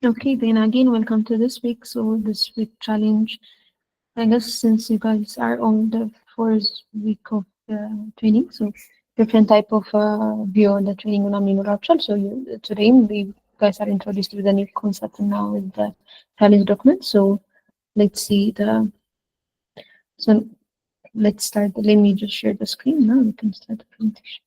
Okay, then again, welcome to this week. So this week challenge, I guess since you guys are on the fourth week of training, so different type of view on the training on amino rupture. So today we guys are introduced with a new concept now with the challenge document. So let's see the so let's start. Let me just share the screen now. We can start the presentation.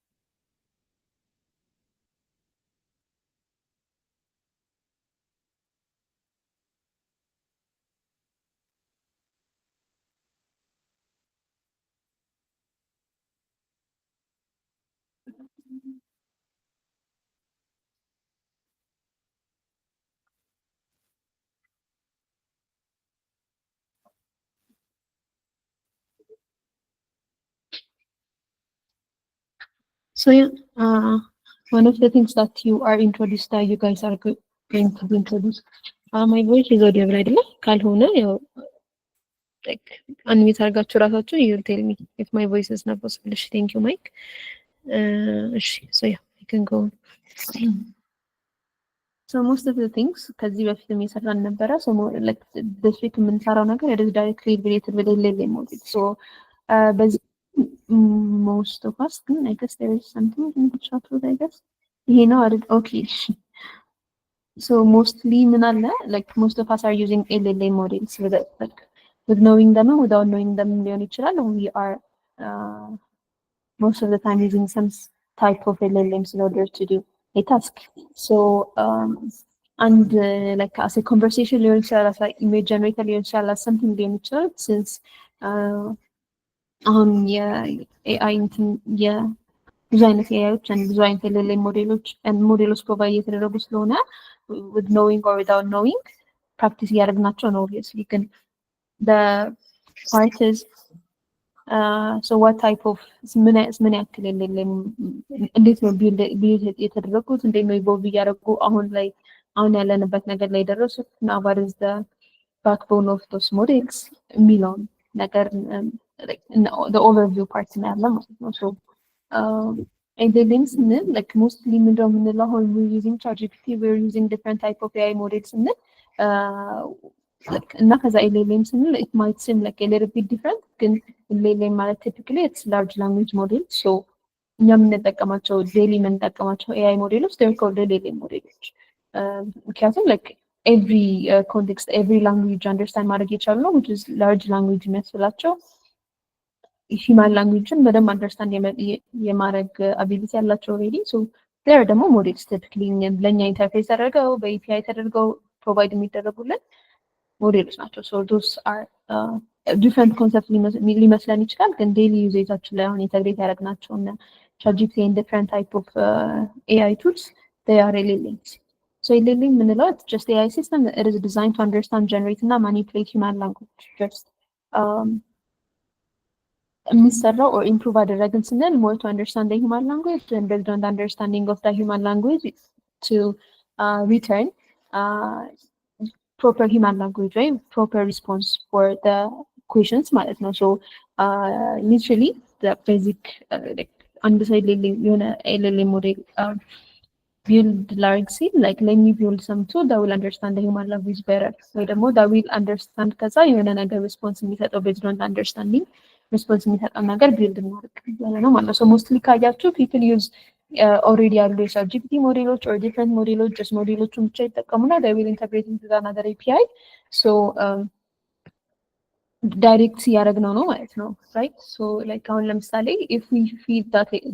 So yeah, one of the things that you are introduced that you guys are going to be introduced. My voice is audible አይደለ? ካልሆነ ያው like unmute አድርጋችሁ ራሳችሁ you tell me if my voice is not possible. እሺ, thank you Mike. እሺ, so yeah, I can go on. So most of the things ከዚህ በፊትም የሰራን ነበረ. So like this week የምንሰራው ነገር it is directly related with LLM model. So በዚህ most of us ግን I guess there is something in the chat room, I guess. ይሄ ነው አይደል? Okay. So mostly ምን አለ like most of us are using LLM models with it, like with knowing them and without knowing them ሊሆን ይችላል. We are most of the time using some type of LLMs in order to do a task. So and like as a conversation ሊሆን ይችላል, as like image generator ሊሆን ይችላል, as something ሊሆን ይችላል. Since አሁን የኤአይ እንትን ብዙ አይነት ኤአይዎች and ብዙ አይነት LLM ሞዴሎች ፕሮቫይድ እየተደረጉ ስለሆነ with knowing or without knowing practice እያደረግናቸው ነው obviously. ግን the part is so what type of ምን ያክል LLM እንዴት ነው ቢልድ የተደረጉት እንዴት ነው ኢቮልቭ እያደረጉ አሁን ያለንበት ነገር ላይ ደረሱት እና what is the backbone of those models የሚለውን ነገር the overview part ነው ያለ ማለት ነው. So LLM ስንል like mostly ምንድነው የምንለው አሁን we're using ChatGPT, we're using different type of AI models ስንል like እና ከዛ LLM ስንል it might seem like a little bit different, ግን LLM ማለት typically it's large language model. So እኛ የምንጠቀማቸው ዴይሊ የምንጠቀማቸው AI ሞዴሎች they're called LLM ሞዴሎች ምክንያቱም like every context every language understand ማድረግ የቻሉ ነው, which is large language የሚያስብላቸው human languageን በደንብ አንደርስታንድ የማድረግ አቢሊቲ ያላቸው ኦልሬዲ። ሶ ዜር ደግሞ ሞዴልስ ቲፒካሊ ለእኛ ኢንተርፌስ ተደርገው በኤፒአይ ተደርገው ፕሮቫይድ የሚደረጉልን ሞዴሎች ናቸው። ሶ ዶስ አር ዲፍረንት ኮንሰፕት ሊመስለን ይችላል፣ ግን ዴይሊ ዩዜጃችን ላይ አሁን ኢንተግሬት ያደረግናቸው እና ቻትጂፒቲ ኤንድ ዲፍረንት ታይፕ ኦፍ ኤአይ ቱልስ ዜይ አር ኤልኤልኤምስ። ሶ ኤልኤልኤም የምንለው ጀስት ኤአይ ሲስተም ኢት ኢዝ ዲዛይንድ ቱ አንደርስታንድ ጀነሬት እና ማኒፑሌት ሂውማን ላንጉዌጅ ጀስት የሚሰራው or improve አደረግን ስንል more to understand the human language and build on the understanding of the human language to return proper human language, right? Proper response for the questions ማለት ነው. So literally the basic like አንድ ሳይድ የሆነ LLM ሞዴል build large scene, like let me build some tool that will understand the human language better, ወይ ደግሞ that will understand ከዛ የሆነ ነገር response የሚሰጠው based on understanding response የሚሰጠው ነገር ቢልድ እናደርግ ያለ ነው ማለት ነው። ሶ ሞስትሊ ካያችሁ people use already ያሉ የቻትጂፒቲ ሞዴሎች or different ሞዴሎች just ሞዴሎቹን ብቻ ይጠቀሙና they will integrate into another API. So ዳይሬክት ያደረግነው ነው ማለት ነው right? So like አሁን ለምሳሌ if we feed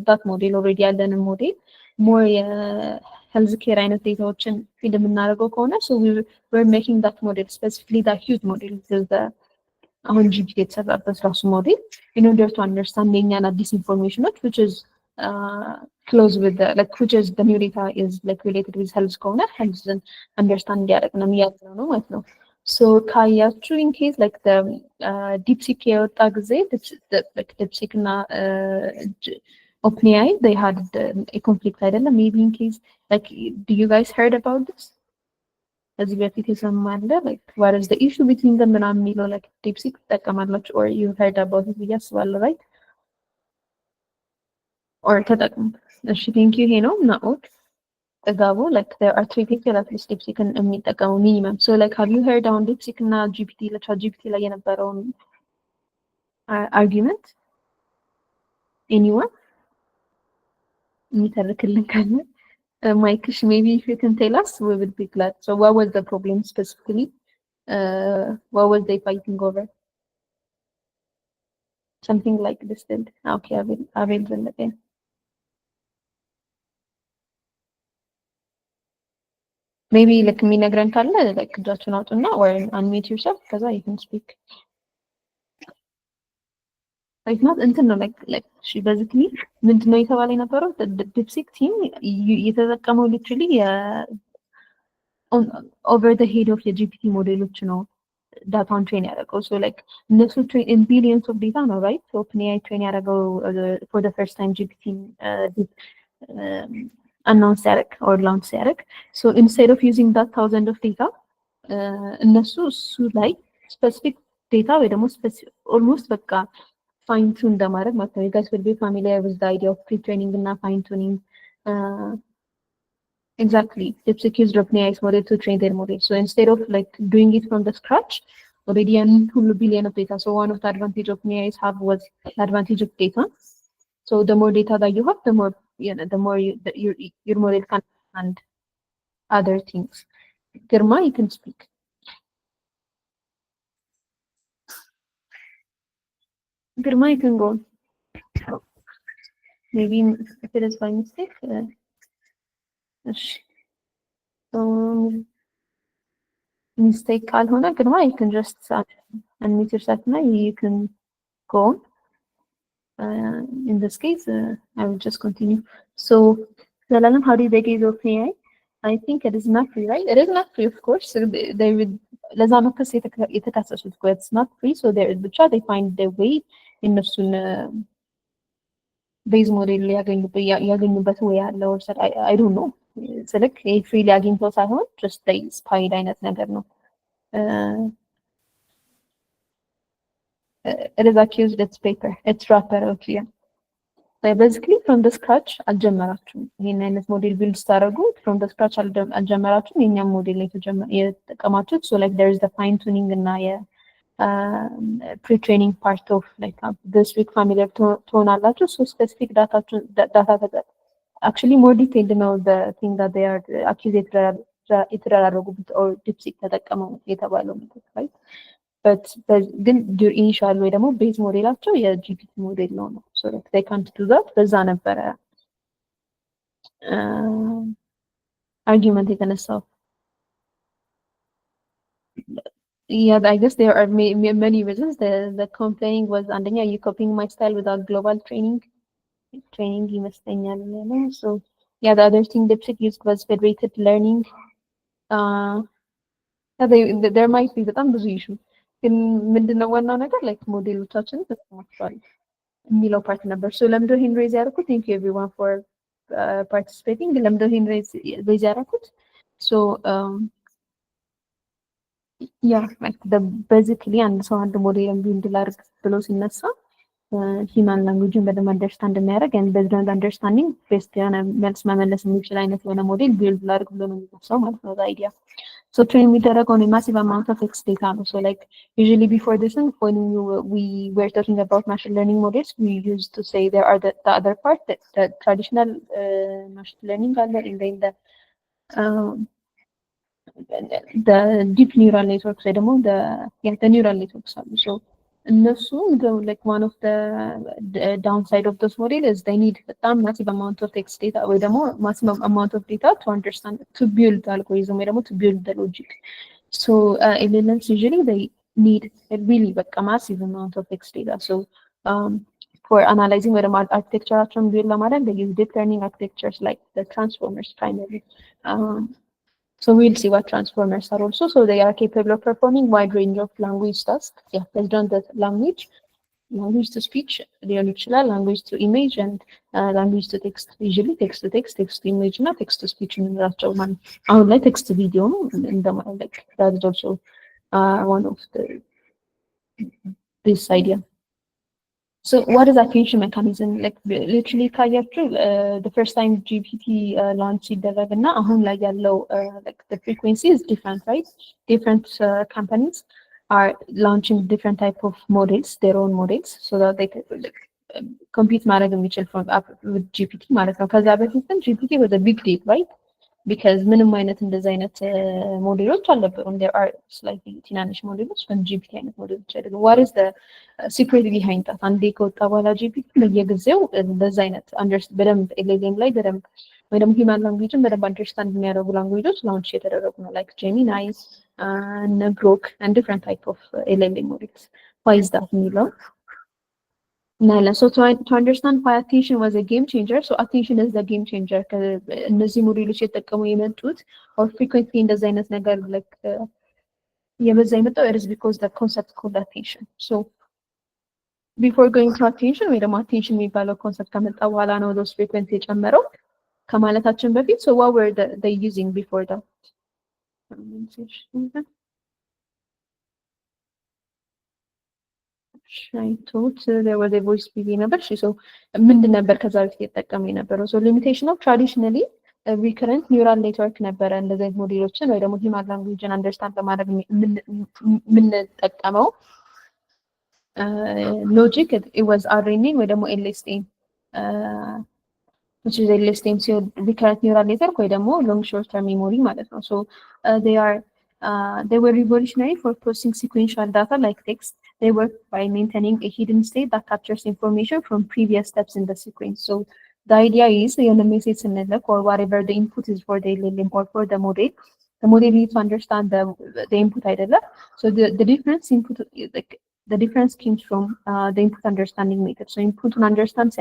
that model already ያለንን ሞዴል more የሄልዝ ኬር አይነት ዴታዎችን ፊድ የምናደርገው ከሆነ so we're making that model specifically that huge model is the አሁን ጂፒቲ የተሰራበት ራሱ ሞዴል in order to understand የኛን አዲስ ኢንፎርሜሽኖች which is close with the like which is the new data is like related with health ከሆነ healthን understand እንዲያደርግ ነው የሚያደርገው ነው ማለት ነው። So ካያችሁ in case like the DeepSeek የወጣ ጊዜ DeepSeek እና OpenAI they had a conflict አይደለም maybe in case like do you guys heard about this? ከዚህ በፊት የሰማለ like what is the issue between them ምናምን የሚለው like DeepSeek ትጠቀማላችሁ or you heard about it ብዬ አስባለሁ right? or ተጠቅሙ። እሺ thank you ይሄ ነው ናኦድ Agavo, like there are 3 people at least DeepSeek and minimum. So like, have you heard on DeepSeek and GPT, like GPT like own argument? Anyone? Mike, maybe if you can tell us, we would be glad. So what was the problem specifically? What was they fighting over? Something like this did. Okay, I will then again. Maybe like የሚነግረን ካለ like እጃችሁን አውጡና or unmute yourself ከዛ you can speak. Like not እንትን ነው like she basically ምንድነው የተባለ የነበረው DeepSeek team የተጠቀመው literally over the head of የጂፒቲ ሞዴሎች ነው ዳታውን ትሬን ያደረገው so like እነሱ in billions of data ነው right so OpenAI ትሬን ያደረገው for the first time GPT announce ያደረግ or launch ያደረግ so instead of using that thousand of data እነሱ እሱ ላይ specific data ወይ ደግሞ almost በቃ fine tune እንደማድረግ ማለት ነው you guys will be familiar with the idea of pre-training እና fine tuning exactly DeepSeek used OpenAI's model to train their model so instead of like doing it from the scratch already a billion of data so one of the advantage of OpenAI's have was the advantage of data so the more data that you have the more the more your model can understand other things Girma you can speak Girma you can go maybe if it is by mistake mistake ካልሆነ ግርማ you can just unmute yourself now you can go in this case I will just continue so Zalalam how did they get OpenAI I think it is not free right it is not free of course they would ለዛ መከስ የተካሰሱት it's not free so they find their way እነሱን ቤዝ ሞዴል ያገኙበት ወይ ያለ or I don't know ስልክ ፍሪሊ አግኝተው ሳይሆን just they spied አይነት ነገር ነው it is accused it's paper it's wrapper okay so basically from the scratch አልጀመራችሁም ይሄን አይነት ሞዴል ቢልድ ስታደርጉ from the scratch አልጀመራችሁም የኛም ሞዴል የተጠቀማችሁት so like there is the fine tuning እና pre-training part of like this week familiar ትሆናላችሁ so specific data actually more detailed know the thing that they are accused የተደራረጉት or DeepSeek ተጠቀመው የተባለው right but ግን initial ወይ ደግሞ ቤዝ ሞዴላቸው የጂፒቲ ሞዴል ነው so like they can't do that በዛ ነበረ argument የተነሳው yeah I guess there are many reasons the complaining was አንደኛ you copying my style without global training ይመስለኛል so yeah the other thing DeepSeek used was federated learning there might be በጣም ብዙ issue ግን ምንድነው ዋናው ነገር like ሞዴሎቻችን ተጠቅመዋል የሚለው ፓርት ነበር so ለምዶ ይሄን ሬዝ ያደረኩት thank you everyone for participating ለምዶ ይሄን ሬዝ ያደረኩት so yeah like the basically አንድ ሰው አንድ ሞዴል ቢልድ ላድርግ ብሎ ሲነሳ human language በደንብ አንደርስታንድ የሚያደርግ and based on understanding based የሆነ መልስ መመለስ የሚችል አይነት የሆነ ሞዴል ቢልድ ላድርግ ብሎ ነው የሚነሳው ማለት ነው አይዲያ so train የሚደረገው on a massive amount of text data so like usually before this when we were talking about machine learning models we used to say there are the other part that the traditional machine learning and then the deep neural networks ወይ ደግሞ the neural networks so እነሱ like one of the downside of this model is they need a massive amount of text data ወይ ደግሞ massive amount of data to understand to build algorithm ወይ ደግሞ to build the logic so LLMs usually they need a really massive amount of text data so for analyzing ወይ ደግሞ architecture build ለማድረግ they use deep learning architectures like the transformers primarily so we'll see what transformers are also. So they are capable of performing wide range of language tasks. Yeah, based on the language to speech, language to image, and language to text. Usually text to text, text to image, not text to speech. I would like text to video. In the like that is also one of this idea. So what is attention mechanism? Like literally ካያችሁ the first time GPT launch ሲደረግና አሁን ላይ ያለው like the frequency is different, right? Different companies are launching different type of models, their own models, so that they can like, compete ማድረግ የሚችል from with GPT ማለት ነው። ከዛ በፊት ግን GPT was a big deal, right? because ምንም አይነት እንደዚህ አይነት ሞዴሎች አልነበሩም። there are slightly ትናንሽ ሞዴሎች ግን ጂፒቲ አይነት ሞዴሎች አይደሉም። what is the secret behind that? አንዴ ከወጣ በኋላ ጂፒቲ በየጊዜው እንደዚህ አይነት በደንብ ኤልኤልኤም ላይ በደንብ ወይ ደግሞ ሂውማን ላንጉዌጅን በደንብ አንደርስታንድ የሚያደርጉ ላንጉዌጆች ላውንች የተደረጉ ነው like ጄሚናይ and grok and different type of LLM models. why is that የሚለው so to understand why attention was a game changer, so attention is the game changer. እነዚህ ሞዴሎች የተጠቀሙ የመጡት or frequently እንደዚህ አይነት ነገር like የበዛ የመጣው it is because the concept called attention. So before going to attention ወይ ደግሞ attention የሚባለው concept ከመጣ በኋላ ነው those frequency የጨመረው ከማለታችን በፊት. so what were they using before that? I thought there was a voice BV ነበር so ምንድን ነበር ከዛ በፊት የተጠቀሙ የነበረው? so limitation of traditionally recurrent neural network ነበረ እንደዚህ አይነት ሞዴሎችን ወይ ደግሞ human language understand ለማድረግ የምንጠቀመው logic it was RNN ወይ ደግሞ LSTM which is LSTM so recurrent neural network ወይ ደግሞ long short term memory ማለት ነው. so they were revolutionary for processing sequential data like text. They work by maintaining a hidden state that captures information from previous steps in the sequence. So the idea is the message or whatever the input is for the LLM or for the model needs to understand the input idea. So the difference input like the difference comes from the input understanding method. So input to understand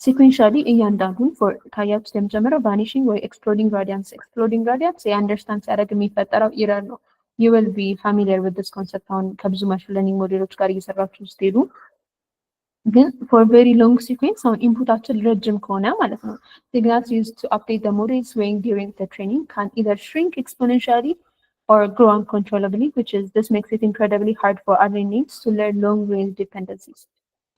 sequentially እያንዳንዱን for ካያችሁ የመጀመሪያው vanishing ወይ exploding gradients understand ሲያደርግ የሚፈጠረው error ነው. you will be familiar with this concept አሁን ከብዙ machine learning ሞዴሎች ጋር እየሰራችሁ ስትሄዱ ግን for very long sequence አሁን ኢንፑታችን ረጅም ከሆነ ማለት ነው signals used to update the models when during the training can either shrink exponentially or grow uncontrollably, which is this makes it incredibly hard for RNNs to learn long range dependencies.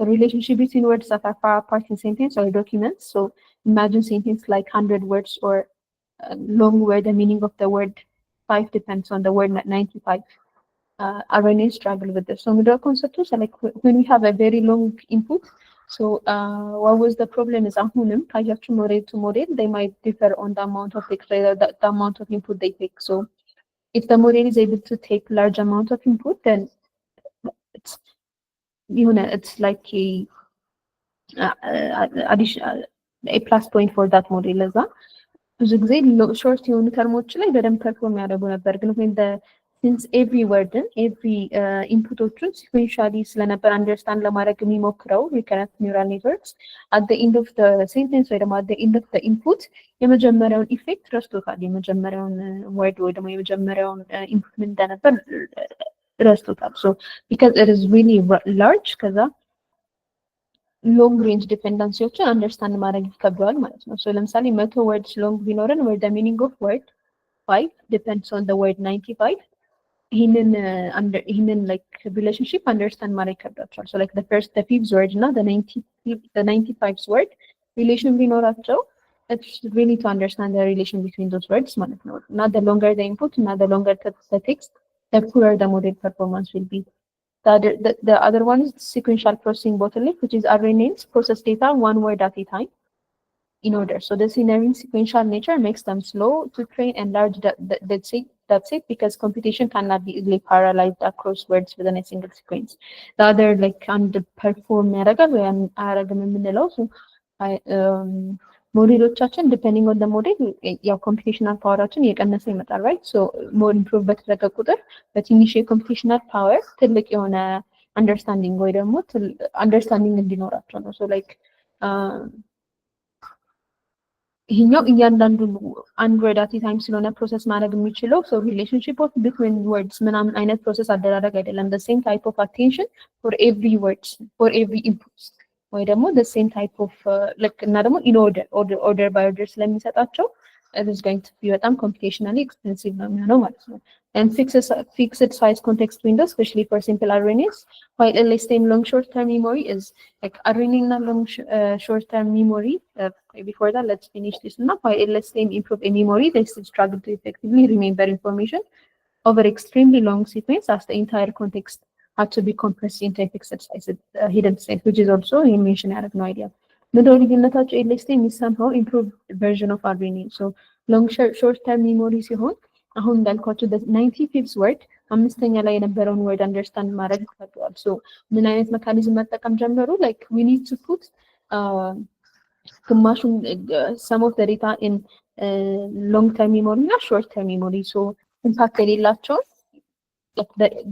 The relationship between words that are far apart in sentence or documents. So imagine sentence like 100 words or long word, the meaning of the word 5 depends on the word 95. RNA struggle with this. So middle concept is like when we have a very long input. So what was the problem is model to model, they might differ on the amount of the amount of input they take. So if the model is able to take large amount of input, then it's like a additional a plus point for that model as well. ብዙ ጊዜ short የሆኑ ተርሞች ላይ በደንብ ፐርፎርም ያደርጉ ነበር ግን when the since every word every inputዎቹን sequentially ስለነበር understand ለማድረግ የሚሞክረው recurrent neural networks at the end of the sentence ወይ ደግሞ at the end of the input የመጀመሪያውን ኢፌክት ረስቶታል የመጀመሪያውን word ወይ ደግሞ የመጀመሪያውን input ምን እንደነበር ረስቶታል. so because it is really large ከዛ long range dependencyዎችን understand ማድረግ ይከብደዋል ማለት ነው. so ለምሳሌ 100 words long ቢኖረን where the meaning of word 5 depends on the word 95 ይህንን like relationship understand ማድረግ ይከብዳቸዋል. so like the fifth word እና the 95th word relation ቢኖራቸው it's really to understand the relation between those words ማለት ነው. not the longer the input not the longer the text the poorer the model performance will be. The other one is sequential processing bottleneck, which is RNNs process data one word at a time in order. So this inherent sequential nature makes them slow to train and large. That's it because computation cannot be easily parallelized across words within a single sequence. The other like underperform so ሞዴሎቻችን depending on the model ያው computational ፓወራችን እየቀነሰ ይመጣል right. so more improve በተደረገ ቁጥር በትንሽ የኮምፒውቴሽናል ፓወር ትልቅ የሆነ understanding ወይ ደግሞ understanding እንዲኖራቸው ነው. so like ይሄኛው እያንዳንዱ አንድ word at a time ስለሆነ ፕሮሰስ ማድረግ የሚችለው so relationship of between words ምናምን አይነት ፕሮሰስ አደራረግ አይደለም. the same type of attention for every words for every input ወይ ደግሞ the same type of like እና ደግሞ in order by order ስለሚሰጣቸው it is going to be በጣም computationally expensive ነው የሚሆነው ማለት ነው። And fixed size context window, especially for simple RNAs, while LSTM long short-term memory is like RNA and long short-term memory. Before that, let's finish this now. While LSTM improve a memory, they still struggle to effectively remember information over extremely long sequence as the entire context had to be compressed into a fixed size hidden state, which is also a mention out of no idea. ምድር ልዩነታቸው LSTM is somehow improved version of RNA. So long short-term memory ሲሆን አሁን እንዳልኳቸው 95th word አምስተኛ ላይ የነበረውን word understand ማድረግ ይፈልጋል። So ምን አይነት ሜካኒዝም መጠቀም ጀመሩ? Like we need to put ግማሹን some of the data in long term memory እና short term memory. So ኢምፓክት የሌላቸው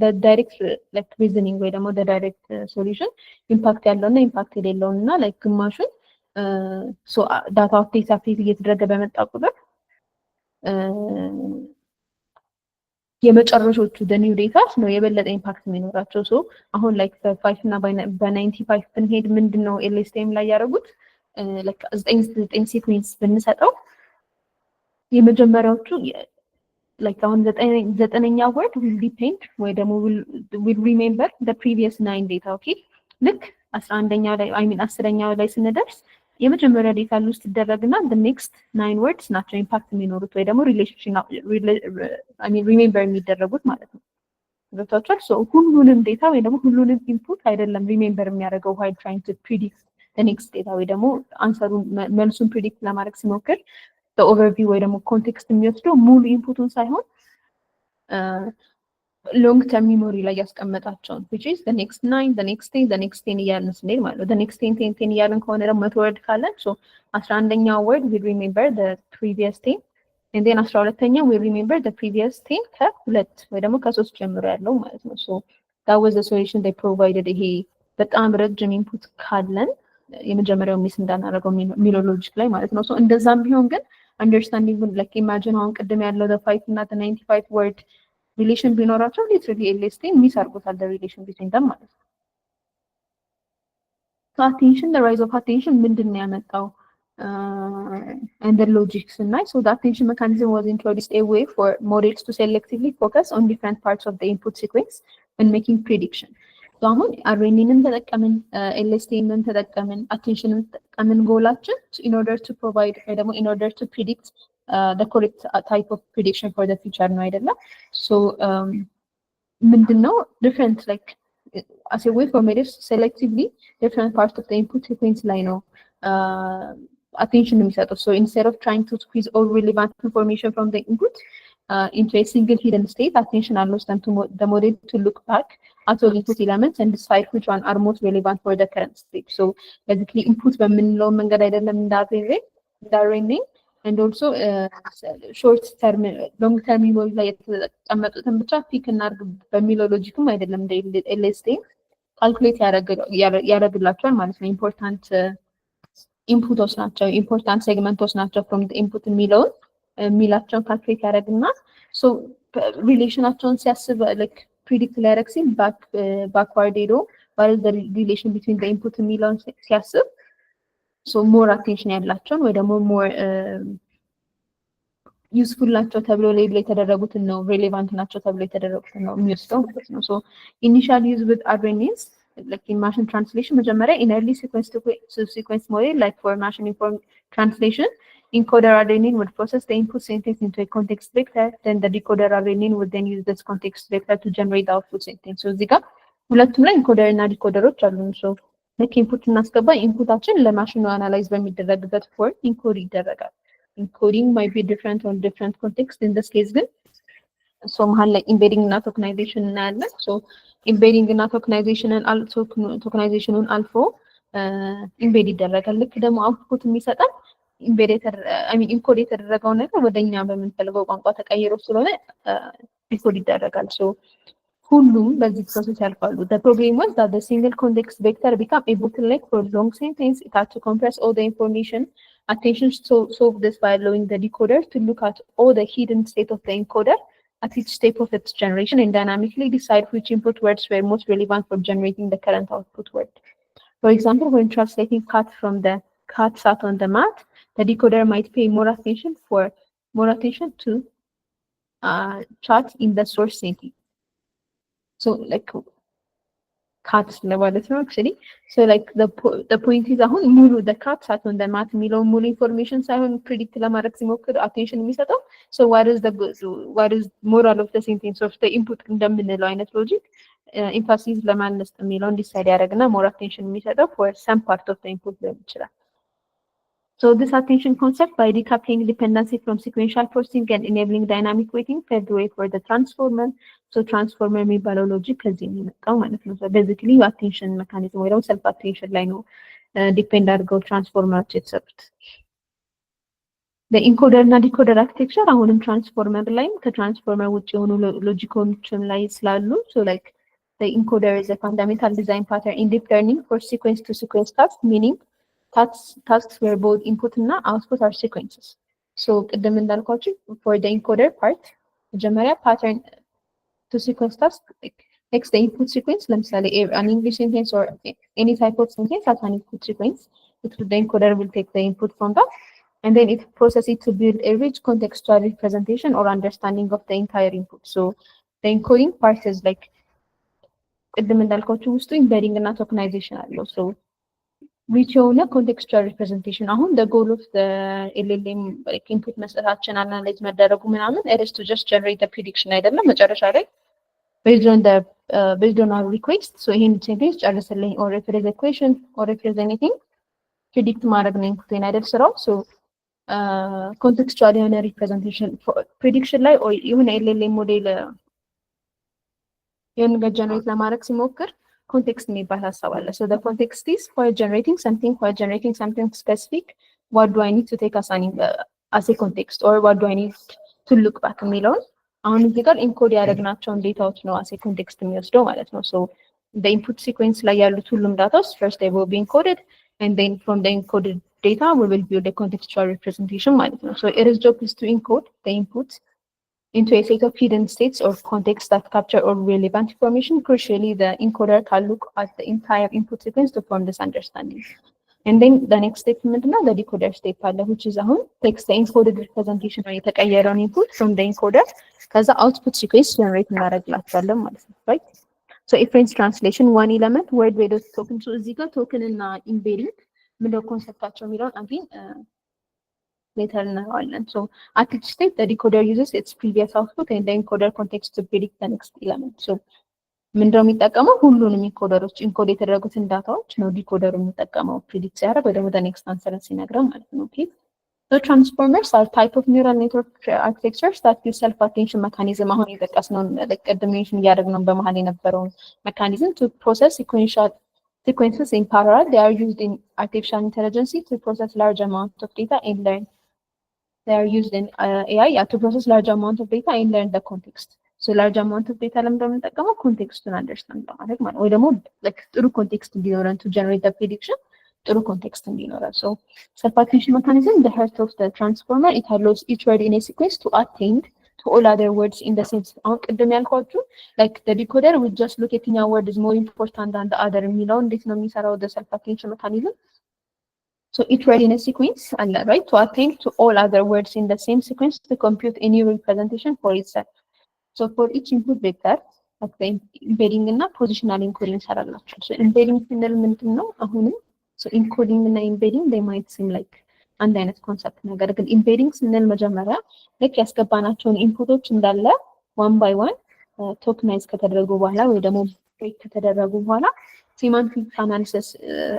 the direct like reasoning ወይ ደግሞ the direct solution ኢምፓክት ያለውና ኢምፓክት የሌለውን እና like ግማሹን so data update እየተደረገ በመጣ ቁጥር የመጨረሾቹ the new data ነው የበለጠ ኢምፓክት የሚኖራቸው። ሶ አሁን like በ5 እና በ95 ብንሄድ ምንድነው LSTM ላይ ያደረጉት like 9 ሲኩዌንስ ብንሰጠው የመጀመሪያዎቹ like አሁን ዘጠነኛ word will depend ወይ ደግሞ will remember the previous 9 data. Okay, ልክ 11ኛው ላይ I mean 10ኛው ላይ ስንደርስ የመጀመሪያ ዴታ ውስጥ ይደረግና the next 9 words ናቸው ኢምፓክት የሚኖሩት ወይ ደግሞ ሪሌሽንሺፕ I mean remember የሚደረጉት ማለት ነው። ገብታችኋል? ሶ ሁሉንም ዴታ ወይ ደግሞ ሁሉንም ኢንፑት አይደለም ሪሜምበር የሚያደርገው while trying to predict the next data ወይ ደግሞ አንሰሩን መልሱን ፕሪዲክት ለማድረግ ሲሞክር the overview ወይ ደግሞ ኮንቴክስት የሚወስደው ሙሉ ኢንፑቱን ሳይሆን long term memory ላይ ያስቀመጣቸውን which is the next 9 the next 10 the next 10 እያልን ስንሄድ ማለት ነው። the next 10 እያልን ከሆነ ደግሞ 100 word ካለን so 11ኛው word we remember the previous 10 and then 12ኛው we remember the previous 10 ከሁለት ወይ ደግሞ ከሶስት ጀምሮ ያለው ማለት ነው። so that was the solution they provided። ይሄ በጣም ረጅም ኢንፑት ካለን የመጀመሪያው ሚስ እንዳናደርገው ሚሎሎጂክ ላይ ማለት ነው። so እንደዛም ቢሆን ግን understanding like imagine አሁን ቅድም ያለው the 5 እና the 95 word relation ቢኖራቸው literally LSTM ሚስ አድርጎታል the relation between them ማለት ነው። so attention the rise of attention ምንድነው ያመጣው and the logics and so the attention mechanism was introduced a way for models to selectively focus on different parts of the input sequence when making prediction. so አሁን RNA-ን ተጠቀምን LSTM-ን ተጠቀምን attention-ን ተጠቀምን ጎላችን in order to provide ወይ ደግሞ in order to predict the correct type of prediction for the future ነው አይደለም። so ምንድነው different like as a way for models selectively different parts of the input sequence ላይ ነው attention የሚሰጠው። so instead of trying to squeeze all relevant information from the input into a single hidden state, attention allows them to the model to look back at all input elements and decide which one are most relevant for the current state. So basically input በምንለው መንገድ አይደለም እንዳረኝ and also short term long term memory ላይ የተቀመጡትን ብቻ ፒክ እናርግ በሚለው ሎጂክም አይደለም እንደ LSTM ካልኩሌት ያደርግላቸዋል ማለት ነው። ኢምፖርታንት ኢንፑቶች ናቸው ኢምፖርታንት ሴግመንቶች ናቸው from the input ሚላቸውን ካልኩሌት ያደርግና so ሪሌሽናቸውን ሲያስብ like predict ሊያደርግ ሲል backward ሄዶ what is the relation between the input ሚለውን ሲያስብ so more attention ያላቸውን ወይ ደግሞ more useful ናቸው ተብሎ ሌብል የተደረጉትን ነው relevant ናቸው ተብሎ የተደረጉትን ነው የሚወስደው ማለት ነው። so initial use with RNAs like in machine translation መጀመሪያ in early sequence to sequence model like for machine informed translation encoder RNA would process the input sentence into a context vector, then the decoder RNA would then use this context vector to generate the output sentence. So እዚህ ጋር ሁለቱም ላይ ኢንኮደር እና ዲኮደሮች አሉ። so ልክ ኢንፑት እናስገባ ኢንፑታችን ለማሽኑ አናላይዝ በሚደረግበት ፎርም ኢንኮድ ይደረጋል። encoding might be different on different context in this case ግን so መሃል ላይ embedding እና tokenization እናያለን። so embedding እና tokenization አልፎ ኢምቤድ ይደረጋል። ልክ ደግሞ አውትፑት የሚሰጠን ኢምቤዴተር I mean ኢንኮድ የተደረገው ነገር ወደኛ በምንፈልገው ቋንቋ ተቀይሮ ስለሆነ ኢንኮድ ይደረጋል። so ሁሉም በዚህ ፕሮሰስ ያልፋሉ። the problem was that the single context vector became a bottleneck for long sentence. It had to compress all the information. Attention solve this by allowing the decoder to look at all the hidden state of the encoder at each step of its generation and dynamically decide which input words were most relevant for generating the current output word. For example, when translating cat from the cat sat on the mat, the decoder might pay more attention to chat in the source sentence. So like cat ለማለት ነው actually. So like the point is አሁን ሙሉ the cat sat on the mat የሚለው ሙሉ ኢንፎርሜሽን ሳይሆን ፕሪዲክት ለማድረግ ሲሞክር attention የሚሰጠው. So what is moral of the sentence of the input እንደምንለው አይነት ሎጂክ ኤምፋሲስ ለማነስ የሚለውን ዲሳይድ ያደርግና more attention የሚሰጠው for some part of the input ሊሆን ይችላል. So this attention concept, by decoupling dependency from sequential processing and enabling dynamic weighting, paved the way for the transformer. So transformer የሚባለው ሎጂክ ከዚህ የሚመጣው ማለት ነው። So basically attention mechanism ወይ ደግሞ self attention ላይ ነው ዲፔንድ አድርገው ትራንስፎርመሮች የተሰሩት። በኢንኮደር እና ዲኮደር አርኪቴክቸር አሁንም ትራንስፎርመር ላይም ከትራንስፎርመር ውጭ የሆኑ ሎጂኮችም ላይ ስላሉ so like the encoder is a fundamental design pattern in deep learning for sequence to sequence tasks, meaning tasks where both input and output are sequences. So ቅድም እንዳልኳችሁ for the encoder part መጀመሪያ pattern to sequence task takes the input sequence, ለምሳሌ an English sentence or any type of sentence has an input sequence. The encoder will take the input from that and then it processes it to build a rich contextual representation or understanding of the entire input. So the encoding part is like ቅድም እንዳልኳችሁ ውስጡ embedding እና tokenization አለው. So which የሆነ contextual representation አሁን the goal of the LLM like input መስጠታችን አናላይዝ መደረጉ ምናምን it is to just generate the prediction አይደለም መጨረሻ ላይ based on our request. So ይሄን ሴንቴንስ ጨርስልኝ or if it is a question or if there is anything predict ማድረግ ነው ኢንፑት አይደል ስራው. So contextual የሆነ representation prediction ላይ የሆነ LLM ሞዴል የሆነ generate ለማድረግ ሲሞክር context የሚባል ሀሳብ አለ. So the context is for generating something specific, what do I need to take as a context or what do I need to look back የሚለውን አሁን እዚህ ጋር ኢንኮድ ያደረግናቸውን ዴታዎች ነው as a context የሚወስደው ማለት ነው. So the input sequence ላይ ያሉት ሁሉም ዳታዎች first they will be encoded and then from the encoded data we will build a contextual representation ማለት ነው. So its job is to encode the input into a set of hidden states or contexts that capture all relevant information. Crucially, the encoder can look at the entire input sequence to form this understanding. And then the next step is the decoder step, which is takes the encoded representation or የተቀየረውን input from the encoder ከዛ output sequence generate እናደርግላቸዋለን ማለት ነው, right? So inference translation one element word way token. So እዚህ ጋር token እና embedding ምንድነው ኮንሰፕታቸው የሚለውን again later እናየዋለን. So at each step the decoder uses its previous output and the encoder context to predict the next element. So ምንድነው የሚጠቀመው ሁሉንም ኢንኮደሮች ኢንኮድ የተደረጉትን ዳታዎች ነው ዲኮደሩ የሚጠቀመው ፕሪዲክት ሲያደርግ ወይ ደግሞ the next answer ሲነግረን ማለት ነው. Okay, so transformers are type of neural network architectures that use self attention mechanism አሁን የጠቀስነው ቅድም ሜንሽን እያደረግነው በመሃል የነበረውን mechanism to process sequences in parallel. They are used in artificial intelligence to process large amounts of data and learn. They are used in AI to process large amount of data and learn the context. So large amount of data ለምንድነው የምንጠቀመው context to understand ማለት ማለት ወይ ደግሞ like ጥሩ context እንዲኖረን to generate the prediction ጥሩ context እንዲኖረን. So self attention mechanism, the heart of the transformer, it allows each word in a sequence to attend to all other words in the same. አሁን ቅድም ያልኳችሁ like the decoder will just look at any word is more important than the other የሚለው እንዴት ነው የሚሰራው the self attention mechanism. So each word in a sequence, right, to attend to all other words in the same sequence to compute a new representation for itself. So for each input vector, like the embedding እና positional encoding እንሰራላችሁ. So embedding ስንል ምንድን ነው አሁንም so encoding እና embedding they might seem like አንድ አይነት ኮንሰፕት ነገር ግን embedding ስንል መጀመሪያ ልክ ያስገባናቸውን ኢንፑቶች እንዳለ one by one ቶክናይዝ ከተደረጉ በኋላ ወይ ደግሞ ብሬክ ከተደረጉ በኋላ ሴማንቲክ አናሊሲስ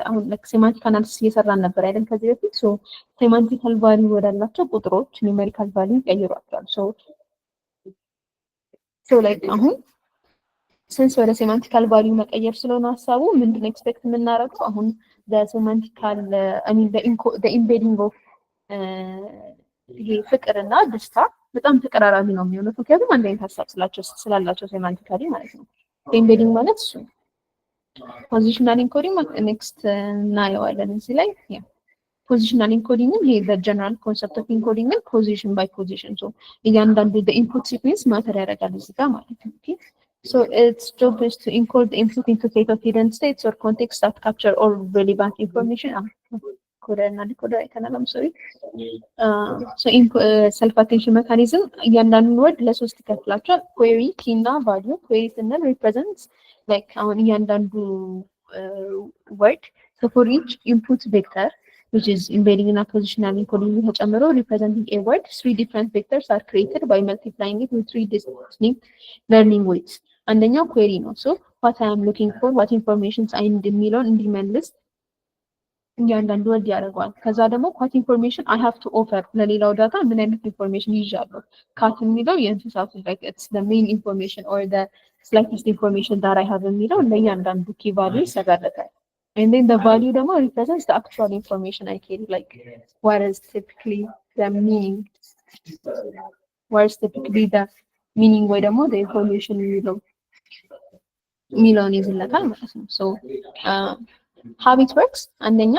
አሁን like ሴማንቲክ አናሊሲስ እየሰራን ነበር አይደል ከዚህ በፊት. so ሴማንቲካል ቫልዩ ወዳላቸው ቁጥሮች ኒውሜሪካል ቫልዩ ይቀይሯቸዋል. so like አሁን since ወደ ሴማንቲካል ቫልዩ መቀየር ስለሆነ ሐሳቡ ምንድነው ኤክስፔክት የምናደርገው አሁን the semantical I mean the embedding of ይሄ ፍቅርና ደስታ በጣም ተቀራራቢ ነው የሚሆነው ምክንያቱም አንድ አይነት ሐሳብ ስላላቸው ሴማንቲካሊ ማለት ነው። embedding ማለት እሱ positional encoding next እናየዋለን እዚህ ላይ positional encoding ይሄ the general concept of encoding position by position. so እያንዳንዱ the input sequence ማተር ያደርጋል እዚህ ጋር ማለት ነው. So its job is to encode the input into state of hidden states or context that capture all relevant information. Coder and decoder አይተናል። I'm sorry. So self attention mechanism እያንዳንዱን ወርድ ለሶስት ይከፍላቸዋል። query key እና value query ስንል represents like አሁን እያንዳንዱ word so for each input vector which is embedding in a positional encoding ተጨምሮ representing a word, three different vectors are created by multiplying it with three distinct learning weights. አንደኛው query ነው. So what I am looking for, what informations I need የሚለውን እንዲመልስ እያንዳንዱ ወርድ ያደርገዋል። ከዛ ደግሞ what information I have to offer ለሌላው ዳታ ምን አይነት ኢንፎርሜሽን ይዣለሁ። cat የሚለው የእንስሳቱ like it's the main information or the slightest information that I have የሚለው ለእያንዳንዱ key value ይሰራለታል። And then the value ደግሞ represents the actual information I carry, like what is typically the meaning, what is typically the meaning ወይ ደግሞ the information የሚለውን ይዝለታል ማለት ነው። So how it works አንደኛ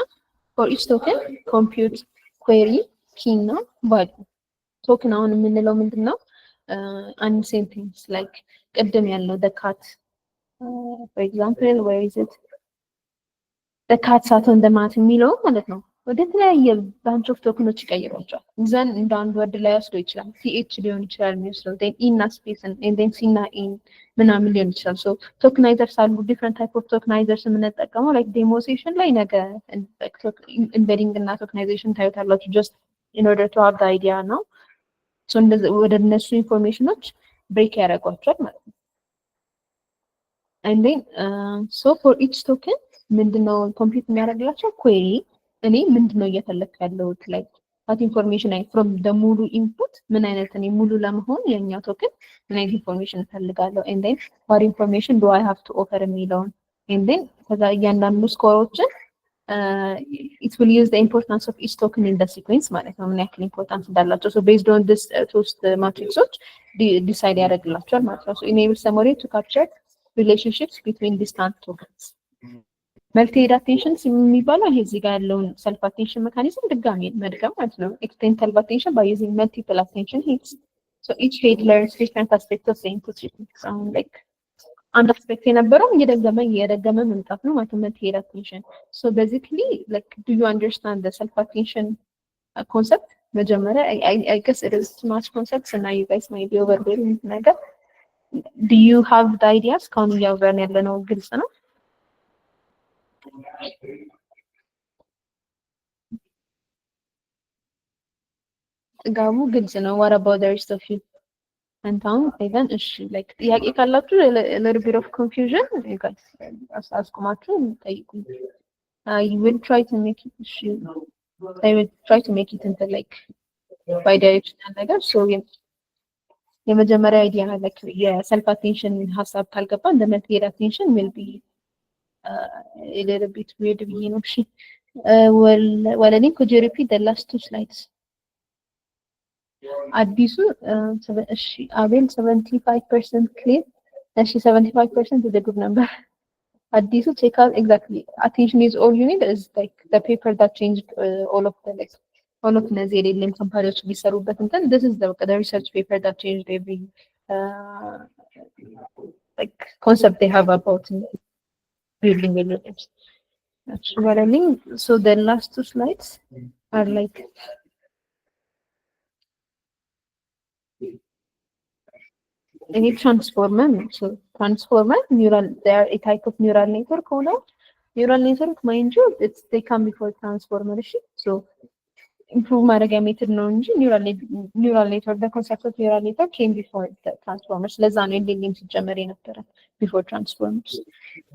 for each token compute query key እና value token አሁን የምንለው ምንድነው አንድ sentence like ቅድም ያለው the cat for example where is it the cat sat on the mat የሚለው ማለት ነው ወደ ተለያየ bunch of tokens ይቀይሯቸዋል ዘን እንደ አንድ ወርድ ላይ ወስዶ ይችላል th ሊሆን ይችላል የሚወስደው then in እና space and then c እና in ምናምን ሊሆን ይችላል so tokenizers አሉ different type of tokenizers የምንጠቀመው like demo session ላይ ነገ embedding እና tokenization ታዩታላችሁ just in order to have the idea now so ወደ እነሱ ኢንፎርሜሽኖች break ያደርጓቸዋል ማለት ነው and then so for each token ምንድነው ኮምፒውት የሚያደርግላቸው query እኔ ምንድነው እየፈለኩ ያለሁት like what information I from the ሙሉ input ምን አይነት እኔ ሙሉ ለመሆን የኛው ቶክን ምን አይነት ኢንፎርሜሽን እፈልጋለሁ and then what information do I have to offer የሚለውን and then ከዛ እያንዳንዱ ስኮሮችን it will use the importance of each token in the sequence ማለት ነው ምን ያክል ኢምፖርታንስ እንዳላቸው so based on this toast matrixዎች decide ያደርግላቸዋል ማለት ነው so enable summary to capture relationships between distant tokens መልቲ-ሄድ አቴንሽን የሚባለው ይሄ እዚህ ጋር ያለውን ሰልፍ አቴንሽን ሜካኒዝም ድጋሚ መድገም ማለት ነው extend self attention by using multiple attention heads so each head learns different aspects of the input so like አንድ አስፔክት የነበረው እየደገመ መምጣት ነው ማለት መልቲ-ሄድ attention so basically like do you understand the self attention concept መጀመሪያ I guess it is too much concepts and now you guys might be overwhelmed ነገር do you have the ideas ካሁን እያወራን ያለነው ግልጽ ነው ጋሙ ግልጽ ነው what about the rest of you and now even እሺ like ጥያቄ ካላችሁ a little bit of confusion you guys አስቆማችሁ ጠይቁኝ I will try to make it into like bi-directional ነገር so የመጀመሪያ አይዲያ like የሰልፍ አቴንሽን ሐሳብ ካልገባ እንደ መልቲ-ሄድ attention will be a little bit weird ብዬ ነው እሺ ወለኔ could you repeat the last two slides አዲሱ እሺ አቤል 75% clear እሺ 75% is a good number አዲሱ check out exactly attention is all you need is like the paper that changed all of እነዚህ የሌለም ካምፓኒዎች ቢሰሩበት እንትን this is the research paper that changed every like concept they have about building relationships. That's what I mean. So the last two slides are like any transformer. So transformer neural, they are a type of neural network. Neural network, mind you, they come before transformer. So improve ማድረጊያ ሜትድ ነው እንጂ neural network the concept of neural network came before the transformers ለዛ ነው እንደዚህ ሲጀመር የነበረ before transformers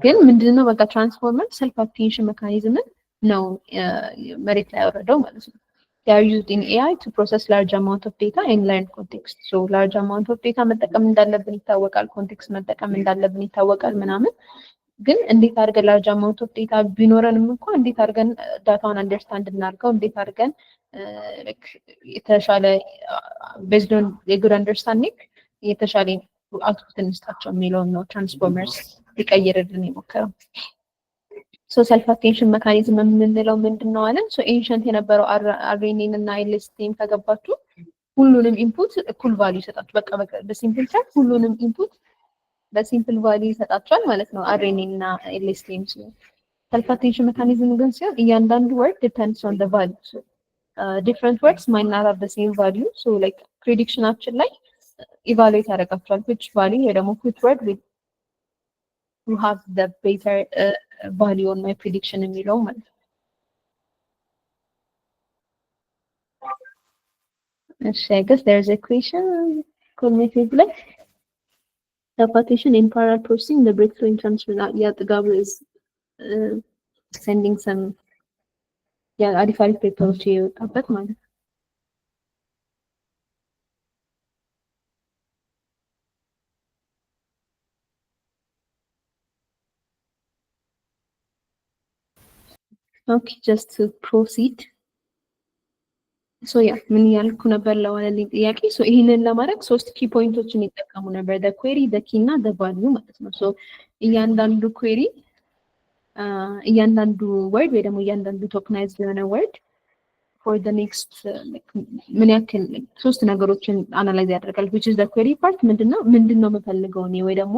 ግን ምንድነው በቃ transformer self attention mechanism ነው መሬት ላይ ያወረደው ማለት ነው they are used in AI to process large amount of data and learn context so large amount of data መጠቀም እንዳለብን ይታወቃል context መጠቀም እንዳለብን ይታወቃል ምናምን ግን እንዴት አድርገን large amount of data ቢኖረንም እንኳን እንዴት አድርገን ዳታውን አንደርስታንድ እናድርገው እንዴት አድርገን like የተሻለ based on a good understanding የተሻለ output እንስጣቸው የሚለውን ነው ትራንስፎርመርስ ሊቀይርልን የሞከረው so self attention mechanism የምንለው ምንድነው አለን so ancient የነበረው RNN እና LSTM ከገባችሁ ሁሉንም ኢንፑት እኩል ቫልዩ ይሰጣችሁ በቃ በሲምፕል ተርም ሁሉንም ኢንፑት በሲምፕል ቫልዩ ይሰጣቸዋል ማለት ነው አርኤንኤ እና ኤልኤስቲኤም ሲሆን self attention mechanism ግን ሲሆን እያንዳንዱ word depends on the value so different words might not have the same value so like predictionአችን ላይ evaluate ያደርጋቸዋል which value ወይ ደግሞ which word will have the better value on my prediction የሚለው ማለት ነው I guess there's a question cognitive like self-attention in parallel processing the breakthrough in transfer yeah the government is sending some አሪፍ ፔፐሮች የወጣበት ማለት ነው okay just to proceed so yeah ምን ያልኩ ነበር ለዋለልኝ ጥያቄ so ይሄንን ለማድረግ ሶስት ኪ ፖይንቶችን ይጠቀሙ ነበር the query the key እና the value ማለት ነው so እያንዳንዱ query እያንዳንዱ word ወይ ደግሞ እያንዳንዱ tokenized የሆነ word for the next ምን ያክል ሶስት ነገሮችን አናላይዝ ያደርጋል which is the query part ምንድነው የምፈልገው እኔ ወይ ደግሞ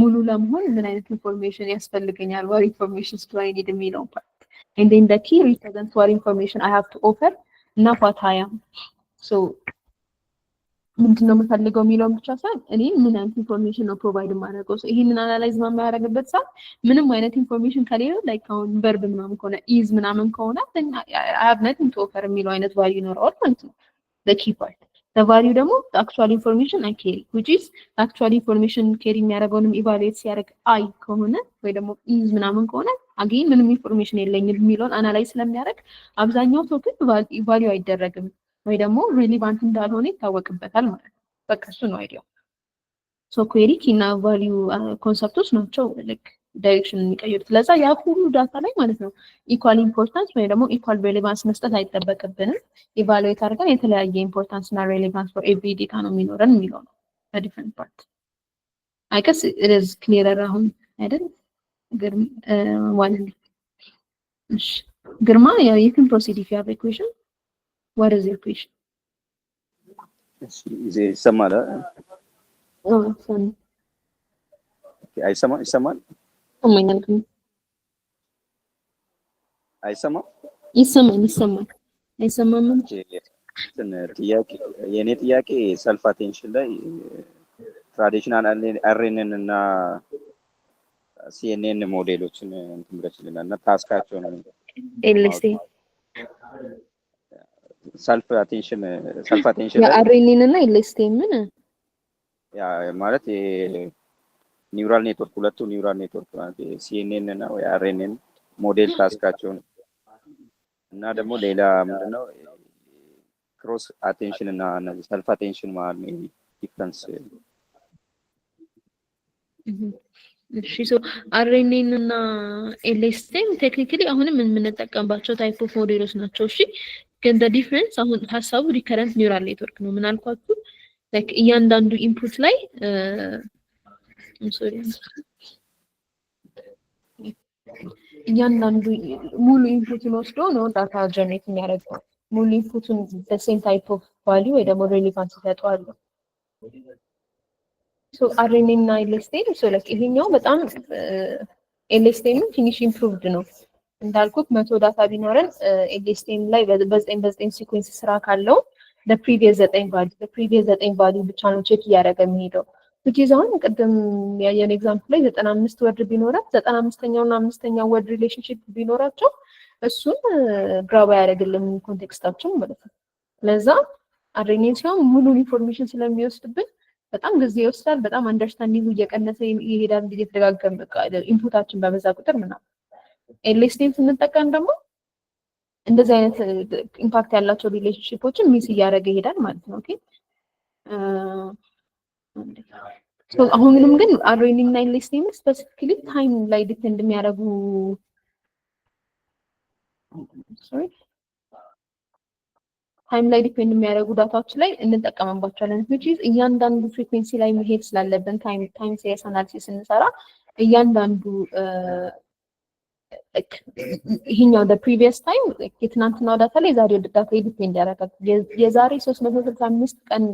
ሙሉ ለመሆን ምን አይነት ኢንፎርሜሽን ያስፈልገኛል what information do I need የሚለው part and then the key represents what information I have to offer እና what I am so ምንድነው የምፈልገው የሚለው ብቻ ሳይሆን እኔ ምን አይነት ኢንፎርሜሽን ነው ፕሮቫይድ ማድረገው so ይሄንን አናላይዝ ማድረግበት ሰዓት ምንም አይነት ኢንፎርሜሽን ከሌለው like አሁን verb ምናምን ከሆነ is ምናምን ከሆነ then I have nothing to offer የሚለው አይነት value ይኖረዋል ማለት ነው the key part the value ደግሞ the actual information I carry which is the actual information carry የሚያደርገውንም evaluate ሲያደርግ I ከሆነ ወይ ደግሞ is ምናምን ከሆነ again ምንም ኢንፎርሜሽን የለኝም የሚለውን አናላይዝ ስለሚያደርግ አብዛኛው ሰው ግን value አይደረግም ወይ ደግሞ ሪሌቫንት እንዳልሆነ ይታወቅበታል ማለት ነው በቃ እሱ ነው አይዲያው ሶ query key እና value ኮንሰፕቶች ናቸው like ዳይሬክሽን የሚቀይሩት ለዛ ያ ሁሉ ዳታ ላይ ማለት ነው ኢኳል ኢምፖርታንስ ወይ ደግሞ ኢኳል ሬሌቫንስ መስጠት አይጠበቅብንም ኢቫሉዌት አድርገን የተለያየ ኢምፖርታንስ እና ሬሌቫንስ for every data ነው የሚኖረን የሚለው ነው በዲፈረንት ፓርት I guess it is clearer አሁን አይደል one ግርማ you can proceed if you have a question what is your question is it samala fun አይሰማል ኦማኛል ይሰማል አይሰማም ጥያቄ የኔ ጥያቄ ሰልፍ አቴንሽን ላይ ትራዲሽናል አርኤንኤን እና ሲኤንኤን ሞዴሎችን እንትምረችልና እና ታስካቸው ነው ኤልሲ ሰልፍ አቴንሽን ያ አርኤንኤን እና ኤልሲ ምን ያ ማለት ኒውራል ኔትወርክ ሁለቱ ኒውራል ኔትወርክ ማለት ሲኤንኤን እና ወይ አርኤንኤን ሞዴል ታስካቸው እና ደግሞ ሌላ ምንድነው ክሮስ አቴንሽን እና ሰልፍ አቴንሽን ማለት ነው ዲፈረንስ እሺ ሶ አርኤንኤን እና ኤልኤስቲም ቴክኒካሊ አሁንም የምንጠቀምባቸው ታይፕ ኦፍ ሞዴሎች ናቸው እሺ ግን the difference አሁን ሐሳቡ ሪከረንት ኒውራል ኔትወርክ ነው ምን አልኳችሁ like እያንዳንዱ ኢንፑት ላይ እያንዳንዱ ሙሉ ኢንፑትን ወስዶ ነው ዳታ ጀነሬት የሚያደርገው ሙሉ ኢንፑትን the same type of value ወይ ደግሞ ሬሌቫንስ ይሰጠዋል so አርኤንኤን እና ኤልኤስቲም so like ይሄኛው በጣም ኤልኤስቲም ትንሽ ኢምፕሩቭድ ነው እንዳልኩት 100 ዳታ ቢኖረን ኤልኤስቲም ላይ በ9 ሲኩዌንስ ስራ ካለው the previous 9 value ብቻ ነው ቼክ ያደረገ የሚሄደው which is አሁን ቀደም ያየን ኤግዛምፕል ላይ 95 ወርድ ቢኖራት 95ኛው እና 5ኛው ወርድ ሪሌሽንሺፕ ቢኖራቸው እሱን ግራባ ያደርግልን ኮንቴክስታችን ማለት ነው ለዛ አርኤንኤን ሲሆን ሙሉ ኢንፎርሜሽን ስለሚወስድብን በጣም ጊዜ ይወስዳል በጣም አንደርስታንዲንግ እየቀነሰ ይሄዳል እየተደጋገመ በቃ ኢንፑታችን በበዛ ቁጥር ምናምን ኤልኤስቲም ስንጠቀም ደግሞ እንደዚህ አይነት ኢምፓክት ያላቸው ሪሌሽንሺፖችን ሚስ እያደረገ ይሄዳል ማለት ነው ኦኬ so አሁንም ግን አርኤንኤን እና ኤልኤስቲም ስፔሲፊካሊ ታይም ላይ ዲፔንድ የሚያደርጉ ታይም ላይ ዲፔንድ የሚያደርጉ ዳታዎች ላይ እንጠቀምባቸዋለን which is እያንዳንዱ ፍሪኩዌንሲ ላይ መሄድ ስላለብን ታይም ሲሪየስ አናሊሲስ እንሰራ እያንዳንዱ ይሄኛው the previous time የትናንትናው ዳታ ላይ ዛሬው ዳታ ዲፔንድ ያደርጋል የዛሬ 365 ቀን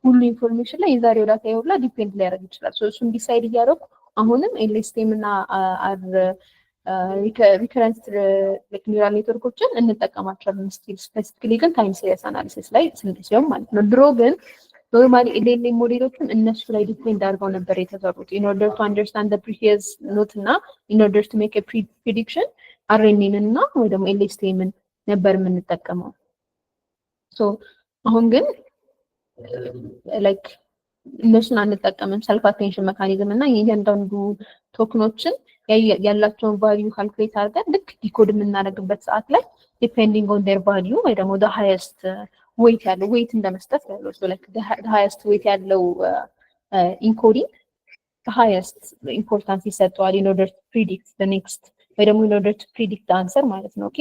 ሁሉ ኢንፎርሜሽን ላይ የዛሬው ዳታ ይውላ ዲፔንድ ሊያደርግ ይችላል። ሶ እሱን ዲሳይድ እያደረኩ አሁንም ኤልኤስቲኤም እና ሪከረንት ኒውራል ኔትወርኮችን እንጠቀማቸዋለን ስቲል ስፔሲፊካሊ ግን ታይም ሲሪየስ አናሊሲስ ላይ ሲሆን ማለት ነው። ድሮ ግን ኖርማሊ ኤልኤልኤም ሞዴሎችን እነሱ ላይ ዲፔንድ አድርገው ነበር የተሰሩት ኢን ኦርደር ቱ አንደርስታንድ ዘ ፕሪቪየስ ኖት እና ኢን ኦርደር ቱ ሜክ ኤ ፕሪዲክሽን አርኤንኤን እና ወይ ደግሞ ኤልኤስቲኤምን ነበር የምንጠቀመው። ሶ አሁን ግን ላይክ እነሱን አንጠቀምም። ሰልፍ አቴንሽን ሜካኒዝም እና የእያንዳንዱ ቶክኖችን ያላቸውን ቫልዩ ካልኩሌት አድርገን ልክ ዲኮድ የምናደርግበት ሰዓት ላይ ዲፔንዲንግ ኦን ዴር ቫልዩ ወይ ደግሞ the highest weight ያለው weight እንደመስጠት ያለው so like the highest weight ያለው ኢንኮዲንግ the highest importance ይሰጠዋል in order to predict the next ወይ ደግሞ in order to predict the answer ማለት ነው። ኦኬ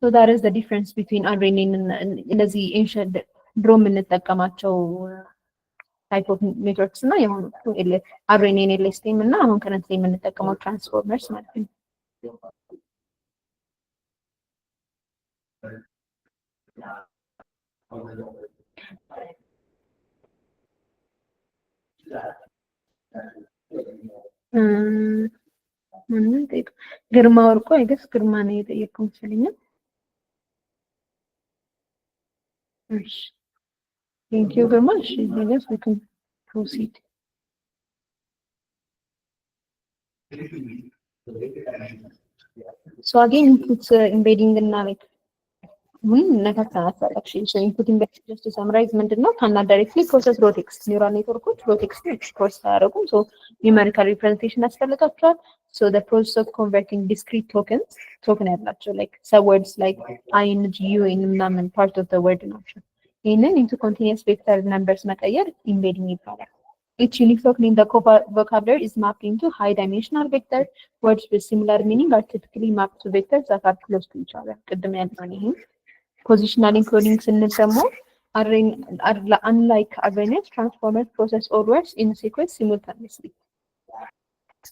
so that is the difference between RNN and እነዚህ ancient ድሮ የምንጠቀማቸው type of networks እና የሆኑ RNN LSTM እና አሁን ከረንት ላይ የምንጠቀመው ትራንስፎርመርስ ማለት ነው። ግርማ ወርቁ አይገስ ግርማ ነው የጠየቀው መሰለኝ። እሺ thank you very much. I guess we can proceed. So again it's embedding and like actually so inputting just to summarize ምንድነው cannot directly process raw text neural networks raw text process አያደርጉም so numerical representation ያስፈልጋቸዋል so the process of converting discrete token ያላቸው like words like ing un ምናምን part of the word ናቸው ይሄንን into continuous vector numbers መቀየር embedding ይባላል each unique token in the vocabulary is mapped into high dimensional vector words with similar meaning are typically mapped to vectors that are close to each other ቅድም ያልነው ይሄ positional encoding ስንል ደግሞ unlike RNNs transformers process all words in sequence simultaneously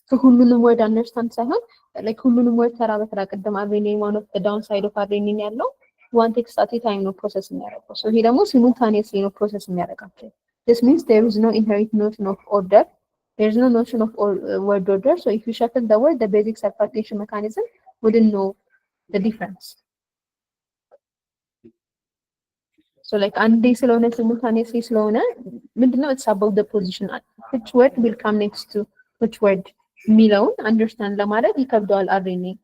so ሁሉንም word understand ሳይሆን like ሁሉንም word ተራ በተራ ቅድም RNN one of the downside of RNN ያለው one text at a time ነው process የሚያደርገው so ይሄ ደግሞ simultaneously ነው process የሚያደርጋቸው this means there is no inherent notion of order there is no notion of word order so if you shuffle the word the basic self-attention mechanism wouldn't know the difference so like and they ስለሆነ simultaneously ስለሆነ ምንድነው it's about the position which word will come next to which word የሚለውን understand ለማድረግ ይከብደዋል RNN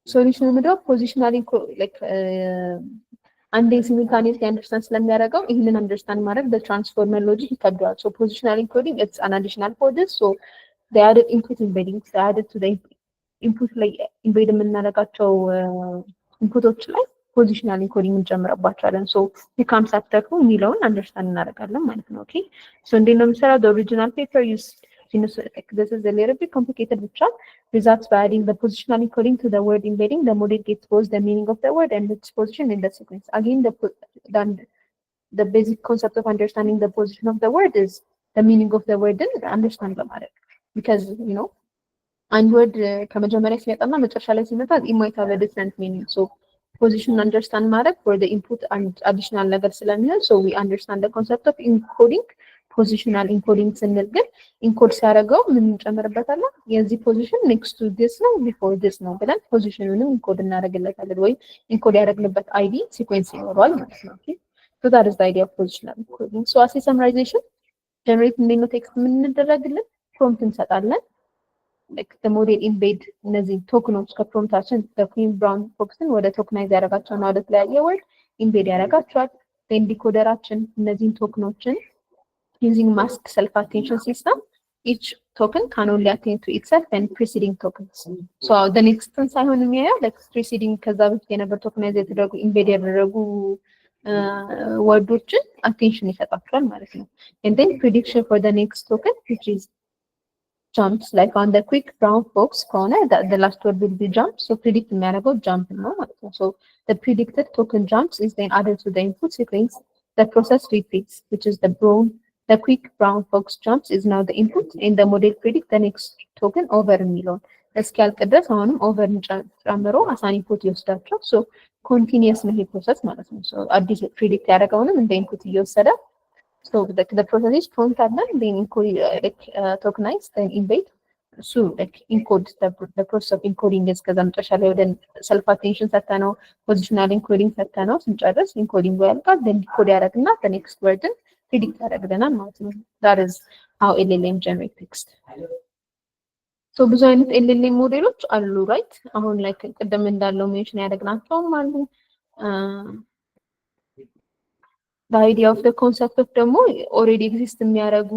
solution ምንድነው positionally like and they simultaneously understand ስለሚያደርገው ይሄንን understand ማድረግ the transformer logic ይከብደዋል so positional encoding it's an additional for this so they added input embedding they added to the input ላይ embed የምናደርጋቸው inputoች ላይ positional encoding እንጨምርባቸዋለን so becomes after who የሚለውን understand እናደርጋለን ማለት ነው okay so እንዴት ነው የሚሰራው the original paper used this is a little bit complicated which results by adding the positional encoding to the word embedding the model gets both the meaning of the word and its position in the sequence again the basic concept of understanding the position of the word is the meaning of the word and understand ለማድረግ because you know አንድ word ከመጀመሪያ ሲመጣና መጨረሻ ላይ ሲመጣ it might have a different meaning so position understand ማድረግ for the input and additional ነገር ስለሚሆን so we understand the concept of encoding positional encoding ስንል ግን ኢንኮድ ሲያደርገው ምን እንጨምርበታለን የዚህ ፖዚሽን next to this ነው before this ነው ብለን ፖዚሽኑንም ኢንኮድ እናደርግለታለን ወይ ኢንኮድ ያደረግንበት አይዲ ሲኩዌንስ ይኖረዋል ማለት ነው ኦኬ so that is the idea of positional encoding so as a summarization generate እንዴት ነው ቴክስት የምንደረግልን prompt እንሰጣለን like the model embed እነዚህ ቶክኖች ከፕሮምፕታችን በኩዊን ብራውን ፎክስን ወደ ቶክናይዝ ያደርጋቸውና ወደ ተለያየ ወርድ ኢምቤድ ያደርጋቸዋል then ዲኮደራችን እነዚህን ቶክኖችን using mask self-attention system each token can only attend to itself and preceding tokens so the next one ሳይሆን የሚያየው like preceding ከዛ በፊት የነበር ቶክናይዝ የተደረጉ ኢምቤድ ያደረጉ ወርዶችን attention ይሰጣቸዋል ማለት ነው and then prediction for the next token which is jumps like on the quick brown fox corner the last word will be jump so predict የሚያደርገው jump ነው ማለት ነው so the predicted token jumps is then added to the input sequence the process repeats which is the quick brown fox jumps is now the input and the model predict the next token over የሚለውን እስኪያልቅ ድረስ አሁንም over ጨምሮ አሳን ኢንፑት ይወስዳቸው so ኮንቲኒየስ ነው ይሄ ፕሮሰስ ማለት ነው። ሶ አዲስ ፕሪዲክት ያደረገውንም እንደ ኢንፑት እየወሰደ so the process is prompt and then encode like tokenized then embed so like encode the process of encoding is ከዛ መጨረሻ ላይ ወደ self attention ሰተነው positional encoding ሰተነው ስንጨርስ encoding ያልቃል then decode ያደርግና the next word predict ያደርግልናል ማለት ነው። that is how LLM generate text so ብዙ አይነት LLM ሞዴሎች አሉ right አሁን like ቅድም እንዳለው ሜንሽን ያደርግናቸውም አሉ the idea of the concept of ደግሞ already exist የሚያደርጉ